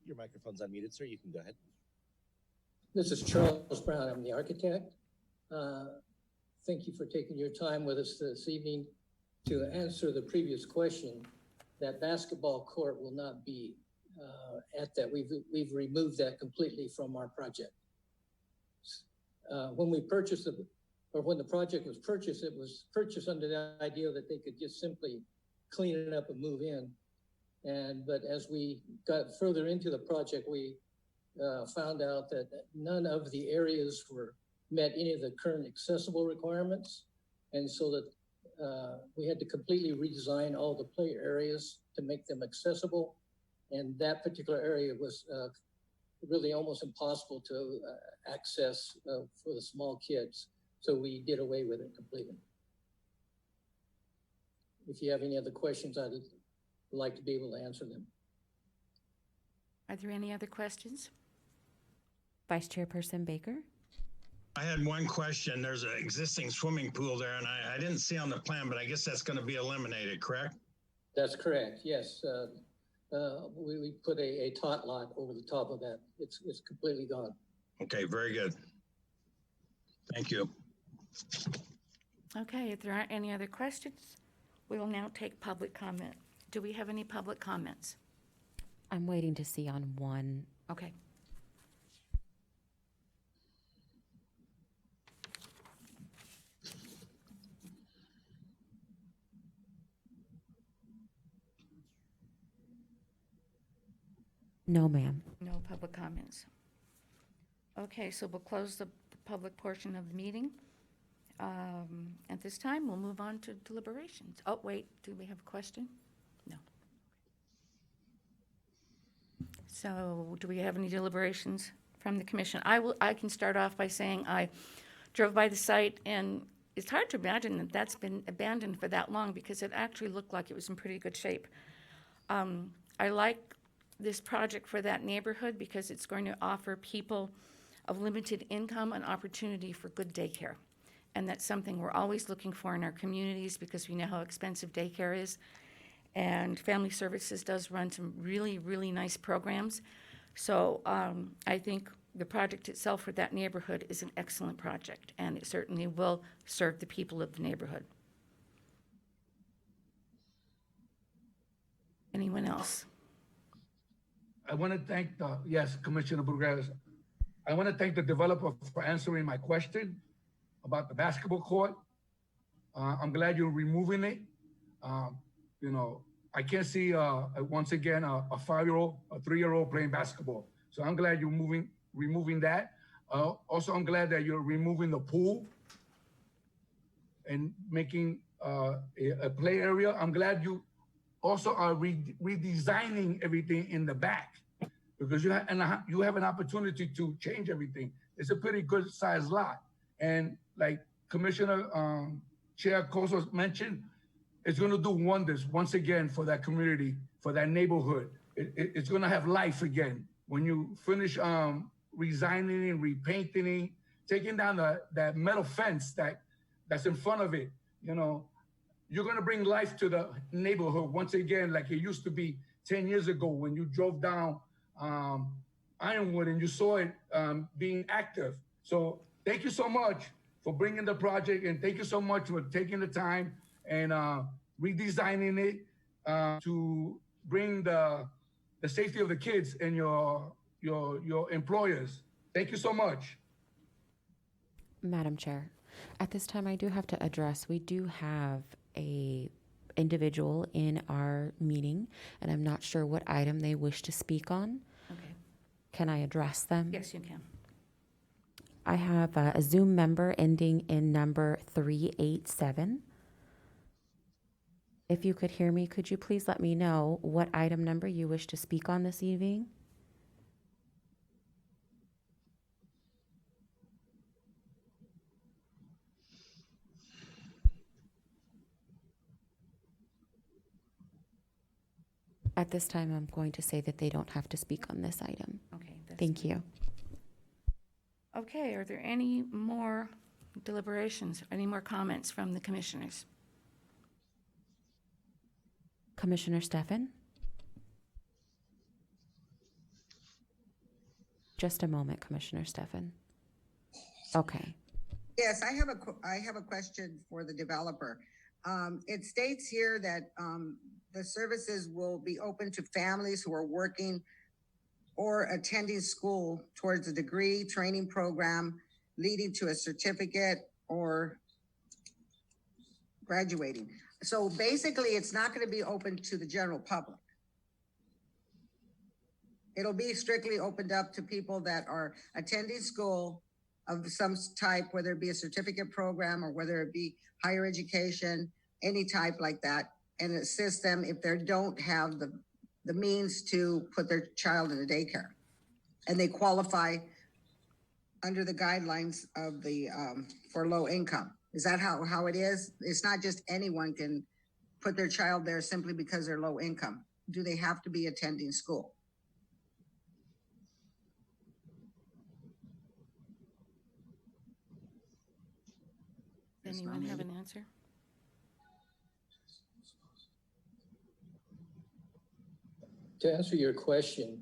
Your microphone's unmuted, sir. You can go ahead. This is Charles Brown. I'm the architect. Thank you for taking your time with us this evening to answer the previous question. That basketball court will not be at that. We've removed that completely from our project. When we purchased it, or when the project was purchased, it was purchased under the idea that they could just simply clean it up and move in. But as we got further into the project, we found out that none of the areas met any of the current accessible requirements. And so that we had to completely redesign all the play areas to make them accessible. And that particular area was really almost impossible to access for the small kids. So we did away with it completely. If you have any other questions, I'd like to be able to answer them. Are there any other questions? Vice Chairperson Baker? I had one question. There's an existing swimming pool there, and I didn't see on the plan, but I guess that's going to be eliminated, correct? That's correct, yes. We put a tot lot over the top of that. It's completely gone. Okay, very good. Thank you. Okay, if there aren't any other questions, we will now take public comment. Do we have any public comments? I'm waiting to see on one. Okay. No, ma'am. No public comments. Okay, so we'll close the public portion of the meeting. At this time, we'll move on to deliberations. Oh, wait, do we have a question? No. So do we have any deliberations from the commission? I can start off by saying I drove by the site, and it's hard to imagine that that's been abandoned for that long because it actually looked like it was in pretty good shape. I like this project for that neighborhood because it's going to offer people of limited income an opportunity for good daycare. And that's something we're always looking for in our communities because we know how expensive daycare is. And Family Services does run some really, really nice programs. So I think the project itself for that neighborhood is an excellent project, and it certainly will serve the people of the neighborhood. Anyone else? I want to thank yes, Commissioner Burgess. I want to thank the developer for answering my question about the basketball court. I'm glad you're removing it. You know, I can't see, once again, a 5-year-old, a 3-year-old playing basketball. So I'm glad you're removing that. Also, I'm glad that you're removing the pool and making a play area. I'm glad you also are redesigning everything in the back because you have an opportunity to change everything. It's a pretty good sized lot. And like Commissioner Chair Cosos mentioned, it's going to do wonders once again for that community, for that neighborhood. It's going to have life again. When you finish resigning and repainting, taking down that metal fence that that's in front of it, you know, you're gonna bring life to the neighborhood once again, like it used to be 10 years ago when you drove down Ironwood and you saw it being active. So thank you so much for bringing the project, and thank you so much for taking the time and redesigning it to bring the safety of the kids and your employers. Thank you so much. Madam Chair, at this time I do have to address, we do have a individual in our meeting, and I'm not sure what item they wish to speak on. Okay. Can I address them? Yes, you can. I have a Zoom member ending in number 387. If you could hear me, could you please let me know what item number you wish to speak on this evening? At this time, I'm going to say that they don't have to speak on this item. Okay. Thank you. Okay, are there any more deliberations, any more comments from the commissioners? Commissioner Stefan? Just a moment, Commissioner Stefan. Okay. Yes, I have a question for the developer. It states here that the services will be open to families who are working or attending school towards a degree, training program leading to a certificate or graduating. So basically, it's not going to be open to the general public. It'll be strictly opened up to people that are attending school of some type, whether it be a certificate program or whether it be higher education, any type like that, and assist them if they don't have the means to put their child in a daycare. And they qualify under the guidelines of the for low income. Is that how it is? It's not just anyone can put their child there simply because they're low income. Do they have to be attending school? Anyone have an answer? To answer your question,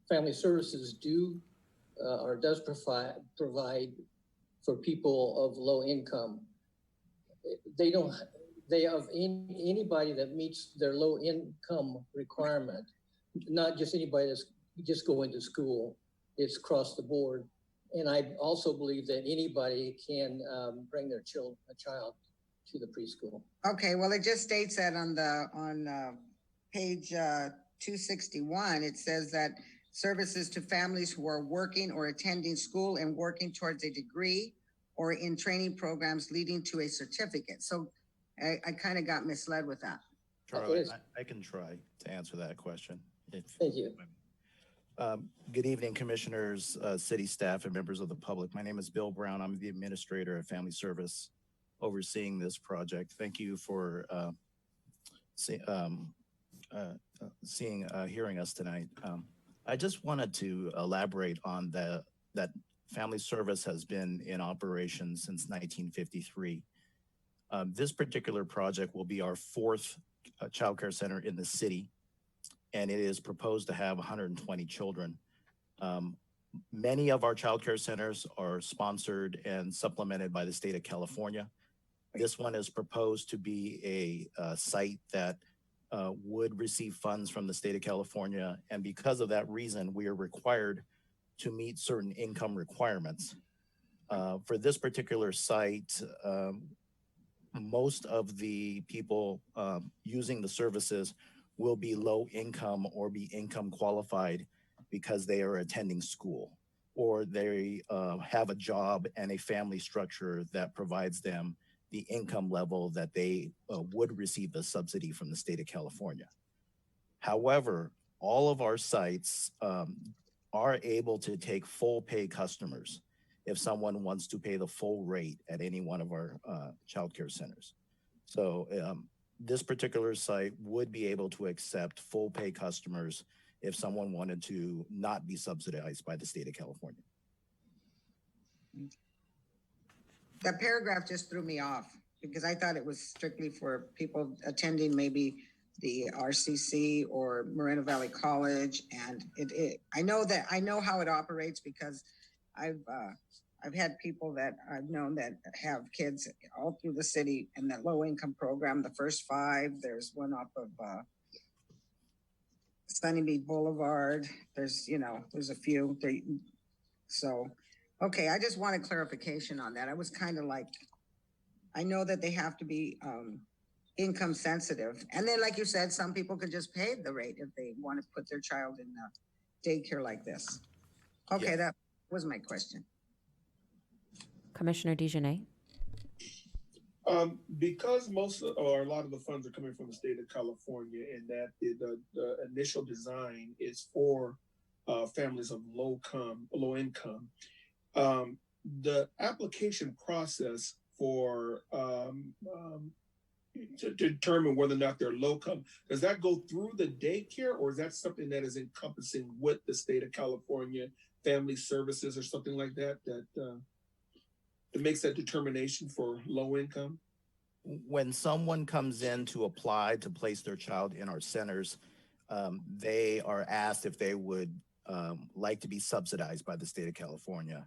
family services does provide for people of low income. They have anybody that meets their low income requirement, not just anybody that's just going to school. It's across the board. And I also believe that anybody can bring their child to the preschool. Okay, well, it just states that on page 261, it says that services to families who are working or attending school and working towards a degree or in training programs leading to a certificate. So I kind of got misled with that. Charlie, I can try to answer that question. Thank you. Good evening, commissioners, city staff, and members of the public. My name is Bill Brown. I'm the administrator of Family Service overseeing this project. Thank you for hearing us tonight. I just wanted to elaborate on that Family Service has been in operation since 1953. This particular project will be our fourth child care center in the city, and it is proposed to have 120 children. Many of our child care centers are sponsored and supplemented by the state of California. This one is proposed to be a site that would receive funds from the state of California. And because of that reason, we are required to meet certain income requirements. For this particular site, most of the people using the services will be low income or be income qualified because they are attending school, or they have a job and a family structure that provides them the income level that they would receive the subsidy from the state of California. However, all of our sites are able to take full pay customers if someone wants to pay the full rate at any one of our child care centers. So this particular site would be able to accept full pay customers if someone wanted to not be subsidized by the state of California. That paragraph just threw me off because I thought it was strictly for people attending maybe the RCC or Moreno Valley College. And I know how it operates because I've had people that I've known that have kids all through the city in the low income program, the first 5. There's one off of Sunnymead Boulevard. There's a few. So, okay, I just wanted clarification on that. I was kind of like, I know that they have to be income sensitive. And then, like you said, some people could just pay the rate if they want to put their child in daycare like this. Okay, that was my question. Commissioner DeJournette? Because or a lot of the funds are coming from the state of California, and that the initial design is for families of low income. The application process for to determine whether or not they're low income, does that go through the daycare, or is that something that is encompassing with the state of California Family Services or something like that that makes that determination for low income? When someone comes in to apply to place their child in our centers, they are asked if they would like to be subsidized by the state of California.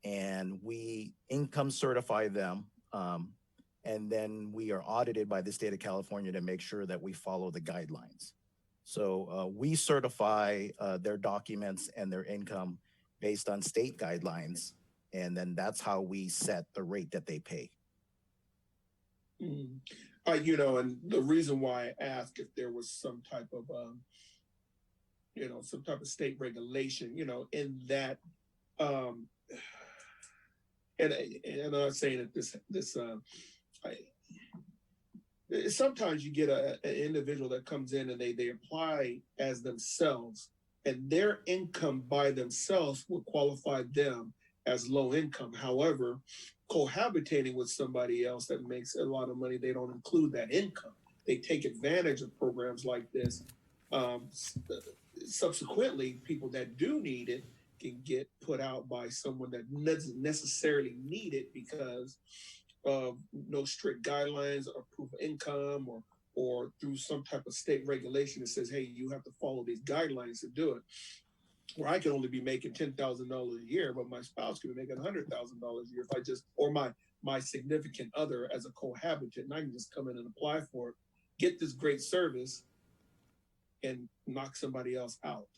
And we income certify them, and then we are audited by the state of California to make sure that we follow the guidelines. So we certify their documents and their income based on state guidelines, and then that's how we set the rate that they pay. And the reason why I asked if there was some type of, some type of state regulation, in that, and I'm not saying that sometimes you get an individual that comes in and they apply as themselves, and their income by themselves will qualify them as low income. However, cohabitating with somebody else that makes a lot of money, they don't include that income. They take advantage of programs like this. Subsequently, people that do need it can get put out by someone that doesn't necessarily need it because of no strict guidelines or proof of income, or through some type of state regulation that says, hey, you have to follow these guidelines to do it. Where I can only be making $10,000 a year, but my spouse could be making $100,000 a year if I just, or my significant other as a cohabitant, and I can just come in and apply for it, get this great service, and knock somebody else out.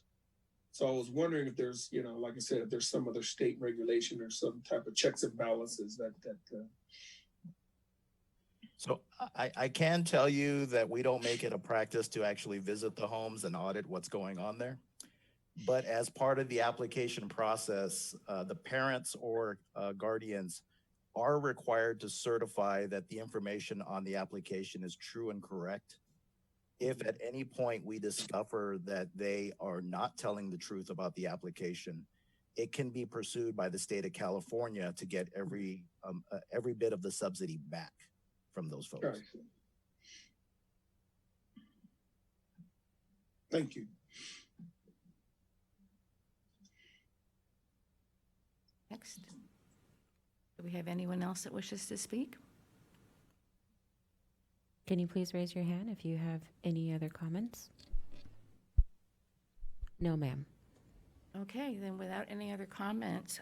So I was wondering if there's, like I said, if there's some other state regulation or some type of checks and balances that. So I can tell you that we don't make it a practice to actually visit the homes and audit what's going on there. But as part of the application process, the parents or guardians are required to certify that the information on the application is true and correct. If at any point we discover that they are not telling the truth about the application, it can be pursued by the state of California to get every bit of the subsidy back from those folks. Right. Thank you. Next. Do we have anyone else that wishes to speak? Can you please raise your hand if you have any other comments? No, ma'am. Okay, then without any other comments,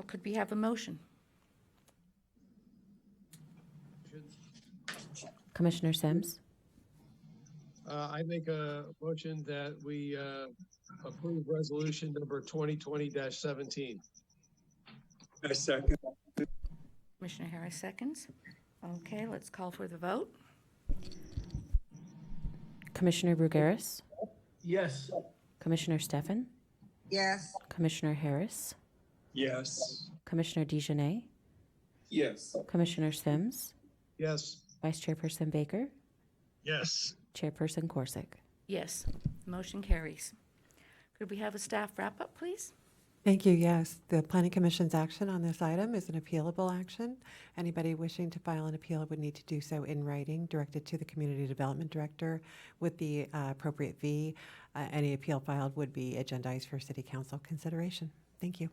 could we have a motion? Commissioner Sims? I make a motion that we approve resolution number 2020-17. I second. Commissioner Harris seconds. Okay, let's call for the vote. Commissioner Brugueras? Yes. Commissioner Stefan? Yes. Commissioner Harris? Yes. Commissioner DeJournette? Yes. Commissioner Sims? Yes. Vice Chairperson Baker? Yes. Chairperson Corsick? Yes, motion carries. Could we have a staff wrap-up, please? Thank you. Yes, the Planning Commission's action on this item is an appealable action. Anybody wishing to file an appeal would need to do so in writing, directed to the Community Development Director with the appropriate fee. Any appeal filed would be agendized for City Council consideration. Thank you.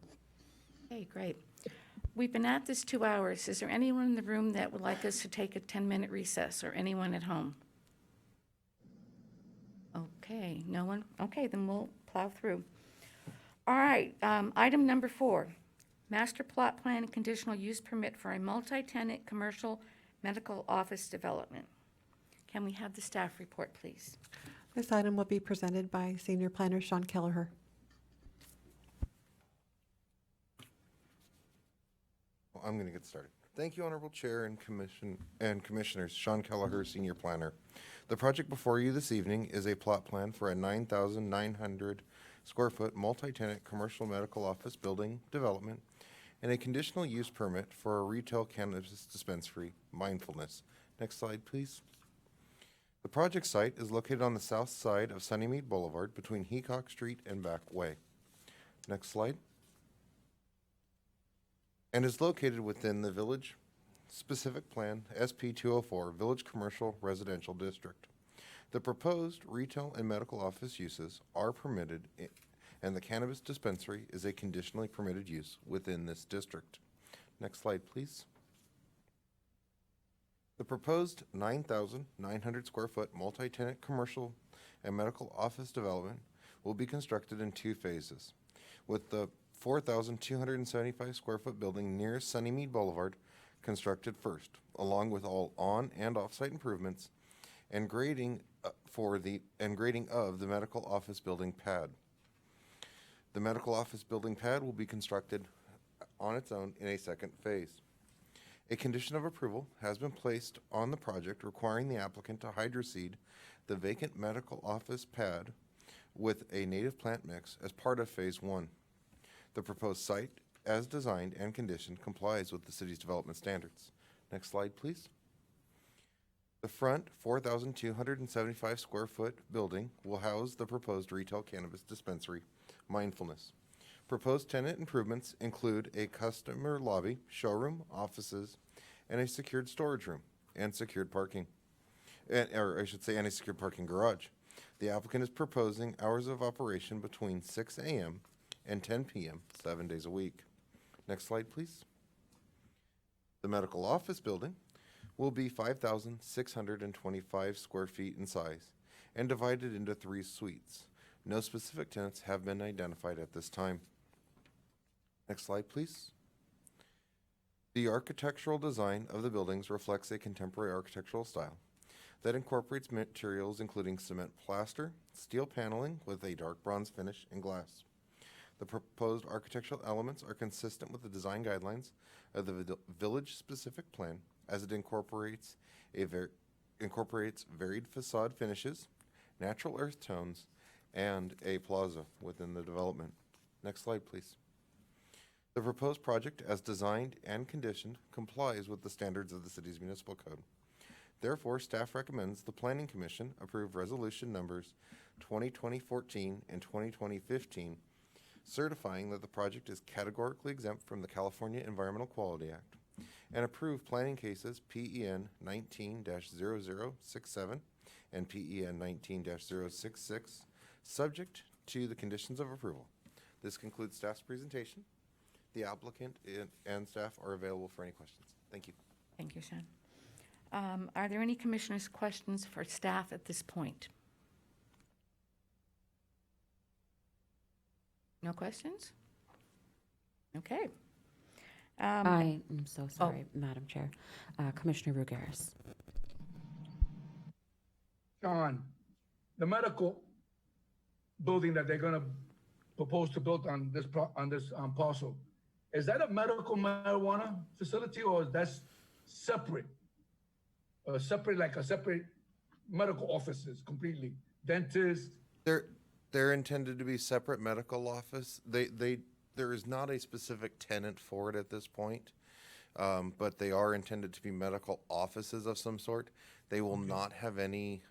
Okay, great. We've been at this 2 hours. Is there anyone in the room that would like us to take a 10-minute recess, or anyone at home? Okay, no one? Okay, then we'll plow through. All right, item number 4, master plot plan and conditional use permit for a multi-tenant commercial medical office development. Can we have the staff report, please? This item will be presented by Senior Planner Sean Kelleher. Well, I'm going to get started. Thank you, Honorable Chair and Commissioners. Sean Kelleher, Senior Planner. The project before you this evening is a plot plan for a 9,900 square foot multi-tenant commercial medical office building development and a conditional use permit for a retail cannabis dispensary, Mindfulness. Next slide, please. The project site is located on the south side of Sunnymead Boulevard between Heacock Street and Back Way. Next slide. And is located within the Village Specific Plan SP 204 Village Commercial Residential District. The proposed retail and medical office uses are permitted, and the cannabis dispensary is a conditionally permitted use within this district. Next slide, please. The proposed 9,900 square foot multi-tenant commercial and medical office development will be constructed in 2 phases, with the 4,275 square foot building near Sunnymead Boulevard constructed first, along with all on and off-site improvements and grading of the medical office building pad. The medical office building pad will be constructed on its own in a second phase. A condition of approval has been placed on the project requiring the applicant to hydroseed the vacant medical office pad with a native plant mix as part of phase 1. The proposed site, as designed and conditioned, complies with the city's development standards. Next slide, please. The front 4,275 square foot building will house the proposed retail cannabis dispensary, Mindfulness. Proposed tenant improvements include a customer lobby, showroom, offices, and a secured storage room and secured parking, and a secured parking garage. The applicant is proposing hours of operation between 6 a.m. and 10 p.m. 7 days a week. Next slide, please. The medical office building will be 5,625 square feet in size and divided into 3 suites. No specific tenants have been identified at this time. Next slide, please. The architectural design of the buildings reflects a contemporary architectural style that incorporates materials including cement plaster, steel paneling with a dark bronze finish, and glass. The proposed architectural elements are consistent with the design guidelines of the village-specific plan, as it incorporates varied facade finishes, natural earth tones, and a plaza within the development. Next slide, please. The proposed project, as designed and conditioned, complies with the standards of the city's municipal code. Therefore, staff recommends the Planning Commission approve resolution numbers 2020-14 and 2020-15, certifying that the project is categorically exempt from the California Environmental Quality Act, and approve planning cases PEN 19-0067 and PEN 19-066, subject to the conditions of approval. This concludes staff's presentation. The applicant and staff are available for any questions. Thank you. Thank you, Sean. Are there any commissioners' questions for staff at this point? No questions? Okay. I am so sorry, Madam Chair. Commissioner Brugueras. Sean, the medical building that they're going to propose to build on this parcel, is that a medical marijuana facility, or is that separate? Separate medical offices completely? Dentist? They're intended to be separate medical office. There is not a specific tenant for it at this point, but they are intended to be medical offices of some sort. They will not have any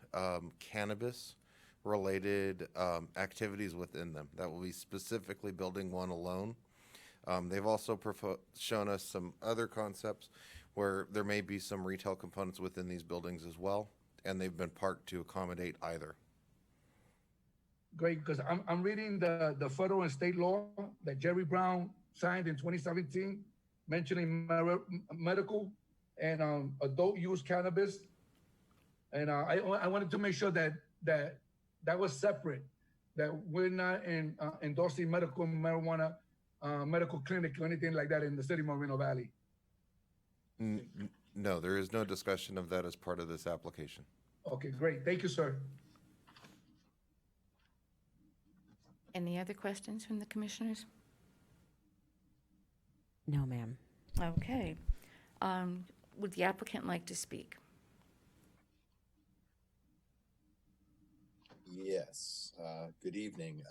cannabis-related activities within them. That will be specifically building one alone. They've also shown us some other concepts where there may be some retail components within these buildings as well, and they've been parked to accommodate either. Great, because I'm reading the federal and state law that Jerry Brown signed in 2017, mentioning medical and adult use cannabis. And I wanted to make sure that was separate, that we're not endorsing medical marijuana, medical clinic or anything like that in the city of Moreno Valley. No, there is no discussion of that as part of this application. Okay, great. Thank you, sir. Any other questions from the commissioners? No, ma'am. Okay. Would the applicant like to speak? Yes, good evening.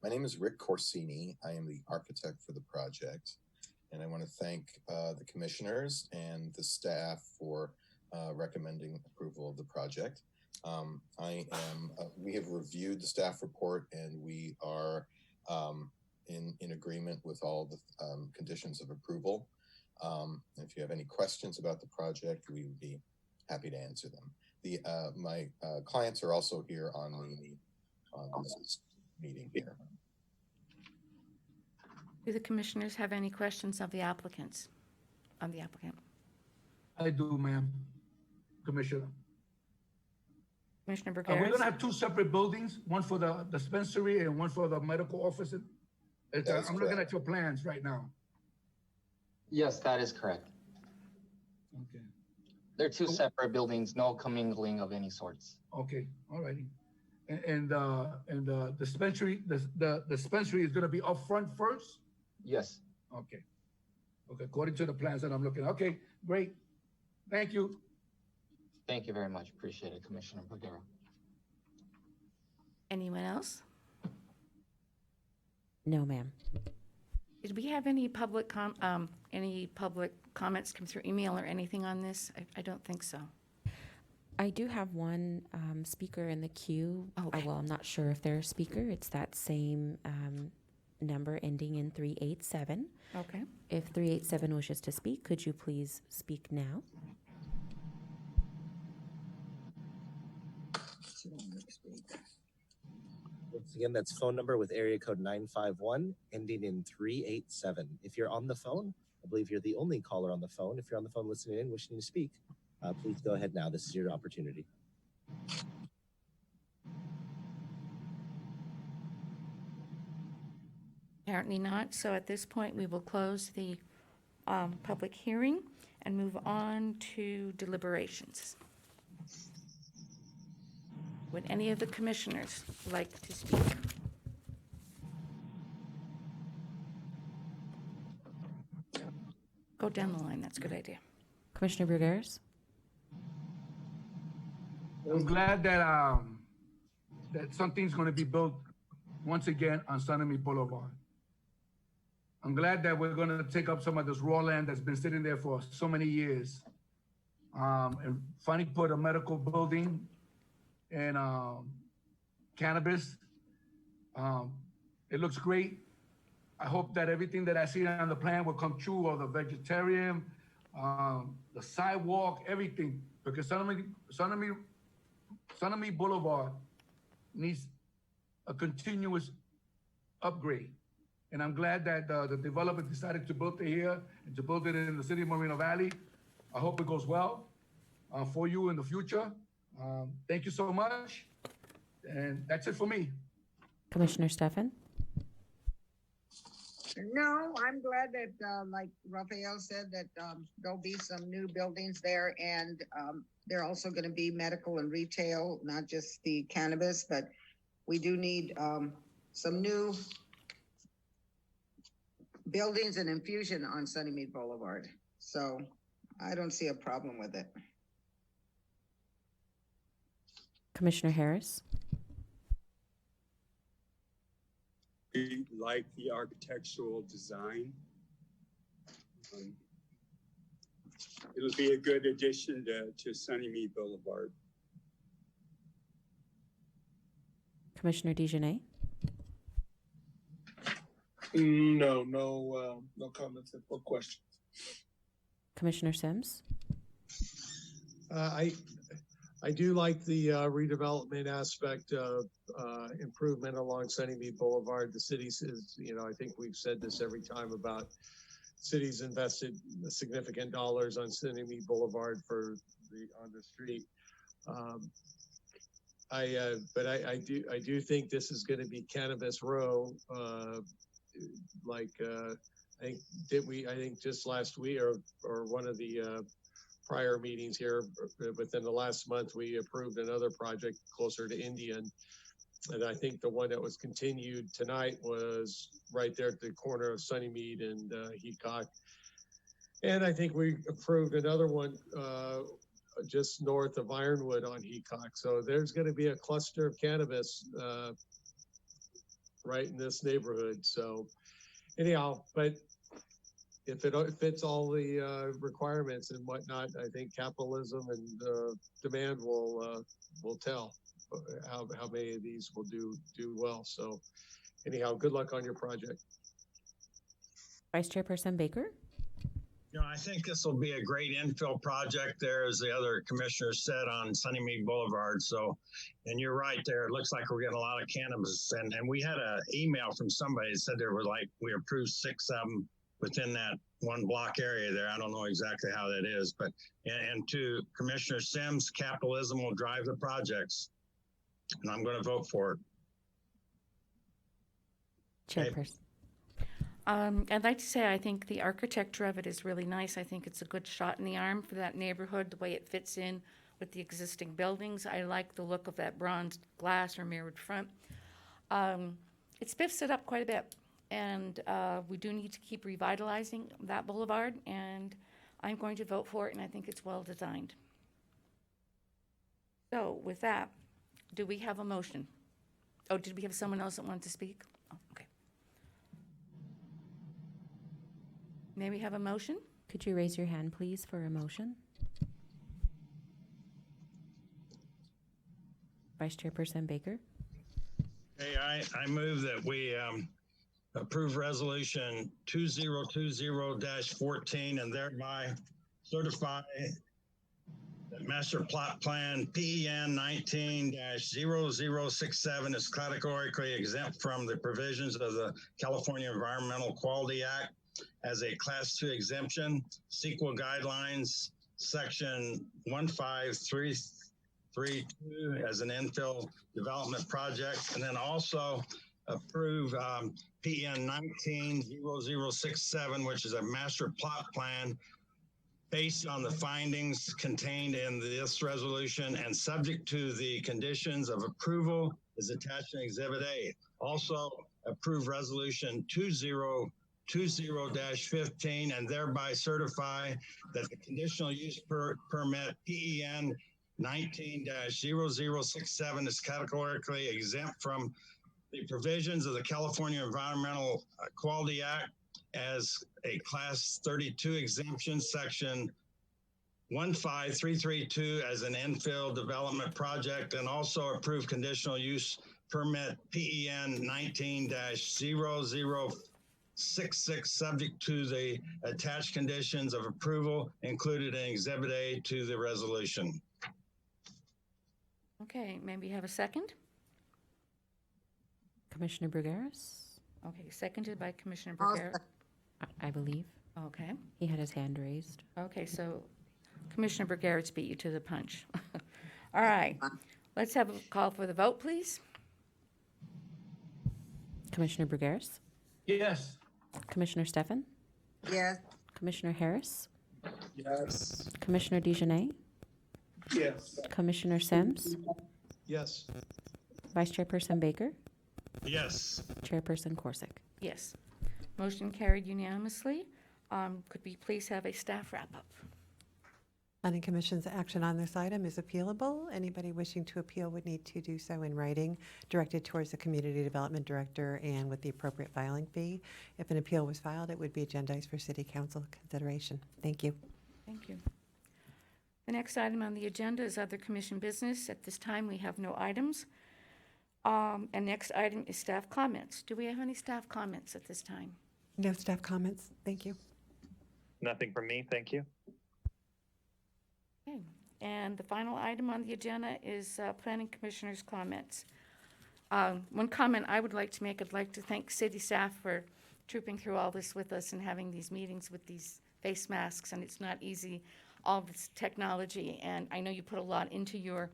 My name is Rick Corsini. I am the architect for the project, and I want to thank the commissioners and the staff for recommending approval of the project. We have reviewed the staff report, and we are in agreement with all the conditions of approval. If you have any questions about the project, we would be happy to answer them. My clients are also here on this meeting here. Do the commissioners have any questions of the applicants, of the applicant? I do, ma'am, Commissioner. Commissioner We're Burgess? going to have two separate buildings, one for the dispensary and one for the medical office. I'm looking at your plans right now. Yes, that is correct. Okay. They're two separate buildings, no commingling of any sorts. Okay, all righty. And the dispensary, the dispensary is going to be up front first? Yes. Okay. Okay, according to the plans that I'm looking at. Okay, great. Thank you. Thank you very much. Appreciate it, Commissioner Vergara. Anyone else? No, ma'am. Did we have any public comments come through email or anything on this? I don't think so. I do have one speaker in the queue. Okay. Well, I'm not sure if they're a speaker. It's that same number ending in 387. Okay. If 387 wishes to speak, could you please speak now? Once again, that's phone number with area code 951 ending in 387. If you're on the phone, I believe you're the only caller on the phone. If you're on the phone listening in, wishing to speak, please go ahead now. This is your opportunity. Apparently not. So at this point, we will close the public hearing and move on to deliberations. Would any of the commissioners like to speak? Go down the line. That's a good idea. Commissioner Brugueras? I'm glad that that something's going to be built once again on Sunami Boulevard. I'm glad that we're going to take up some of this raw land that's been sitting there for so many years, and finally put a medical building and cannabis. It looks great. I hope that everything that I see on the plan will come true, or the vegetarian, the sidewalk, everything, because Sunami Boulevard needs a continuous upgrade. And I'm glad that the developer decided to build it here and to build it in the city of Moreno Valley. I hope it goes well for you in the future. Thank you so much. And that's it for me. Commissioner Stefan? No, I'm glad that, like Rafael said, that there'll be some new buildings there, and they're also going to be medical and retail, not just the cannabis, but we do need some new buildings and infusion on Sunnymead Boulevard. So I don't see a problem with it. Commissioner Harris? We like the architectural design. It'll be a good addition to Sunnymead Boulevard. Commissioner DeJournette? No comments or questions. Commissioner Sims? I do like the redevelopment aspect of improvement along Sunnymead Boulevard. The city says, I think we've said this every time about city's invested significant dollars on Cinnamon Boulevard on the street. I do think this is going to be Cannabis Row. I think just last week or one of the prior meetings here within the last month, we approved another project closer to Indian. And I think the one that was continued tonight was right there at the corner of Sunnymead and Heacock. And I think we approved another one just north of Ironwood on Heacock. So there's going to be a cluster of cannabis right in this neighborhood. So anyhow, but if it fits all the requirements and whatnot, I think capitalism and demand will tell how many of these will do well. So anyhow, good luck on your project. Vice Chairperson Baker? I think this will be a great infill project there, as the other commissioners said, on Sunnymead Boulevard. So, and you're right there. It looks like we're getting a lot of cannabis. And we had an email from somebody that said there were we approved 6 of them within that one block area there. I don't know exactly how that is, but, and to Commissioner Sims, capitalism will drive the projects. And I'm going to vote for it. Chairperson. I'd like to say I think the architecture of it is really nice. I think it's a good shot in the arm for that neighborhood, the way it fits in with the existing buildings. I like the look of that bronze glass or mirrored front. It spiffs it up quite a bit, and we do need to keep revitalizing that boulevard, and I'm going to vote for it, and I think it's well designed. So with that, do we have a motion? Oh, did we have someone else that wanted to speak? Oh, okay. May we have a motion? Could you raise your hand, please, for a motion? Vice Chairperson Baker? Hey, I move that we approve resolution 2020-14 and thereby certify that master plot plan PEN 19-0067 is categorically exempt from the provisions of the California Environmental Quality Act as a Class 2 exemption, CEQA guidelines, section 15332 as an infill development project, and then also approve PN 19-0067, which is a master plot plan based on the findings contained in this resolution and subject to the conditions of approval is attached in Exhibit A. Also approve resolution 2020-15 and thereby certify that the conditional use permit PEN 19-0067 is categorically exempt from the provisions of the California Environmental Quality Act as a Class 32 exemption, section 15332 as an infill development project, and also approve conditional use permit PEN 19-0066 subject to the attached conditions of approval included in Exhibit A to the resolution. Okay, maybe have a second? Commissioner Brugueras? Okay, seconded by Commissioner I'll Bruguera. I believe. Okay. He had his hand raised. Okay, so Commissioner Brugueras beat you to the punch. All right, let's have a call for the vote, please. Commissioner Brugueras? Yes. Commissioner Stefan? Yes. Commissioner Harris? Yes. Commissioner DeJournette? Yes. Commissioner Sims? Yes. Vice Chairperson Baker? Yes. Chairperson Corsick? Yes. Motion carried unanimously. Could we please have a staff wrap-up? Planning Commission's action on this item is appealable. Anybody wishing to appeal would need to do so in writing, directed towards the Community Development Director and with the appropriate filing fee. If an appeal was filed, it would be agendized for City Council consideration. Thank you. Thank you. The next item on the agenda is other commission business. At this time, we have no items. And next item is staff comments. Do we have any staff comments at this time? No staff comments. Thank you. Nothing from me, thank you. Okay. And the final item on the agenda is planning commissioners' comments. One comment I would like to make, I'd like to thank city staff for trooping through all this with us and having these meetings with these face masks, and it's not easy, all this technology, and I know you put a lot into your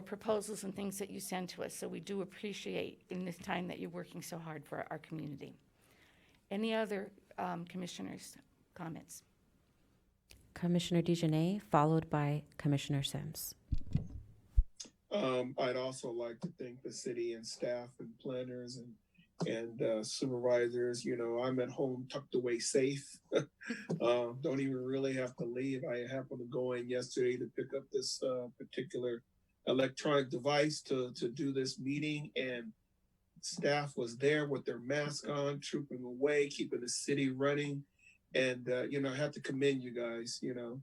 proposals and things that you send to us, so we do appreciate in this time that you're working so hard for our community. Any other commissioners' comments? Commissioner DeJournette, followed by Commissioner Sims. I'd also like to thank the city and staff and planners and supervisors. You know, I'm at home tucked away safe. Don't even really have to leave. I happened to go in yesterday to pick up this particular electronic device to do this meeting, and staff was there with their mask on, trooping away, keeping the city running. And, you know, I have to commend you guys, you know,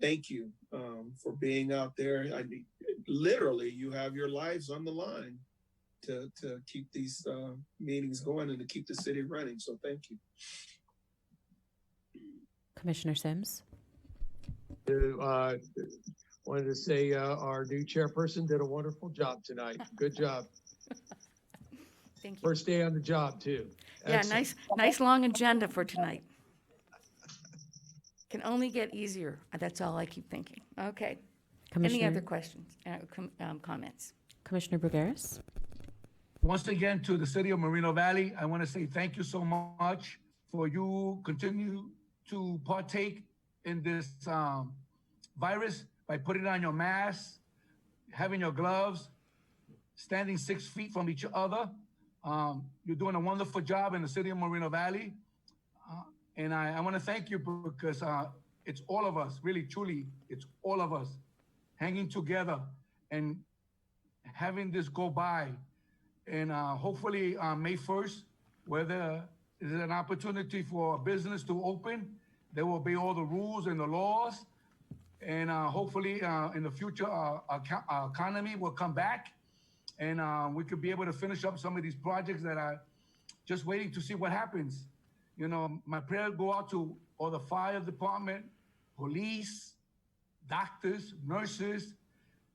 thank you for being out there. I mean, literally, you have your lives on the line to keep these meetings going and to keep the city running. So thank you. Commissioner Sims. Wanted to say our new chairperson did a wonderful job tonight. Good job. Thank you. First day on the job, too. Yeah, Excellent. nice long agenda for tonight. Can only get easier. That's all I keep thinking. Okay. Any other questions, comments? Commissioner Brugueras. Once again, to the city of Moreno Valley, I want to say thank you so much for you continue to partake in this virus by putting on your mask, having your gloves, standing 6 feet from each other. You're doing a wonderful job in the city of Moreno Valley. And I want to thank you because it's all of us, really, truly, it's all of us hanging together and having this go by. And hopefully May 1st, where there is an opportunity for a business to open, there will be all the rules and the laws. And hopefully in the future, our economy will come back and we could be able to finish up some of these projects that are just waiting to see what happens. You know, my prayers go out to all the fire department, police, doctors, nurses,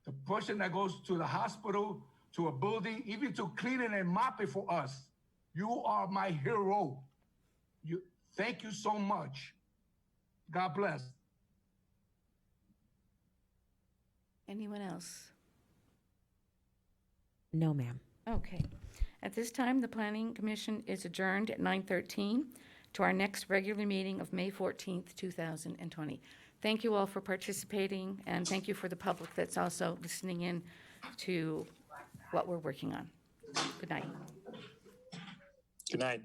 the person that goes to the hospital, to a building, even to cleaning and mopping for us. You are my hero. Thank you so much. God bless. Anyone else? No, ma'am. Okay. At this time, the Planning Commission is adjourned at 9:13 to our next regular meeting of May 14th, 2020. Thank you all for participating, and thank you for the public that's also listening in to what we're working on. Good night. Good night.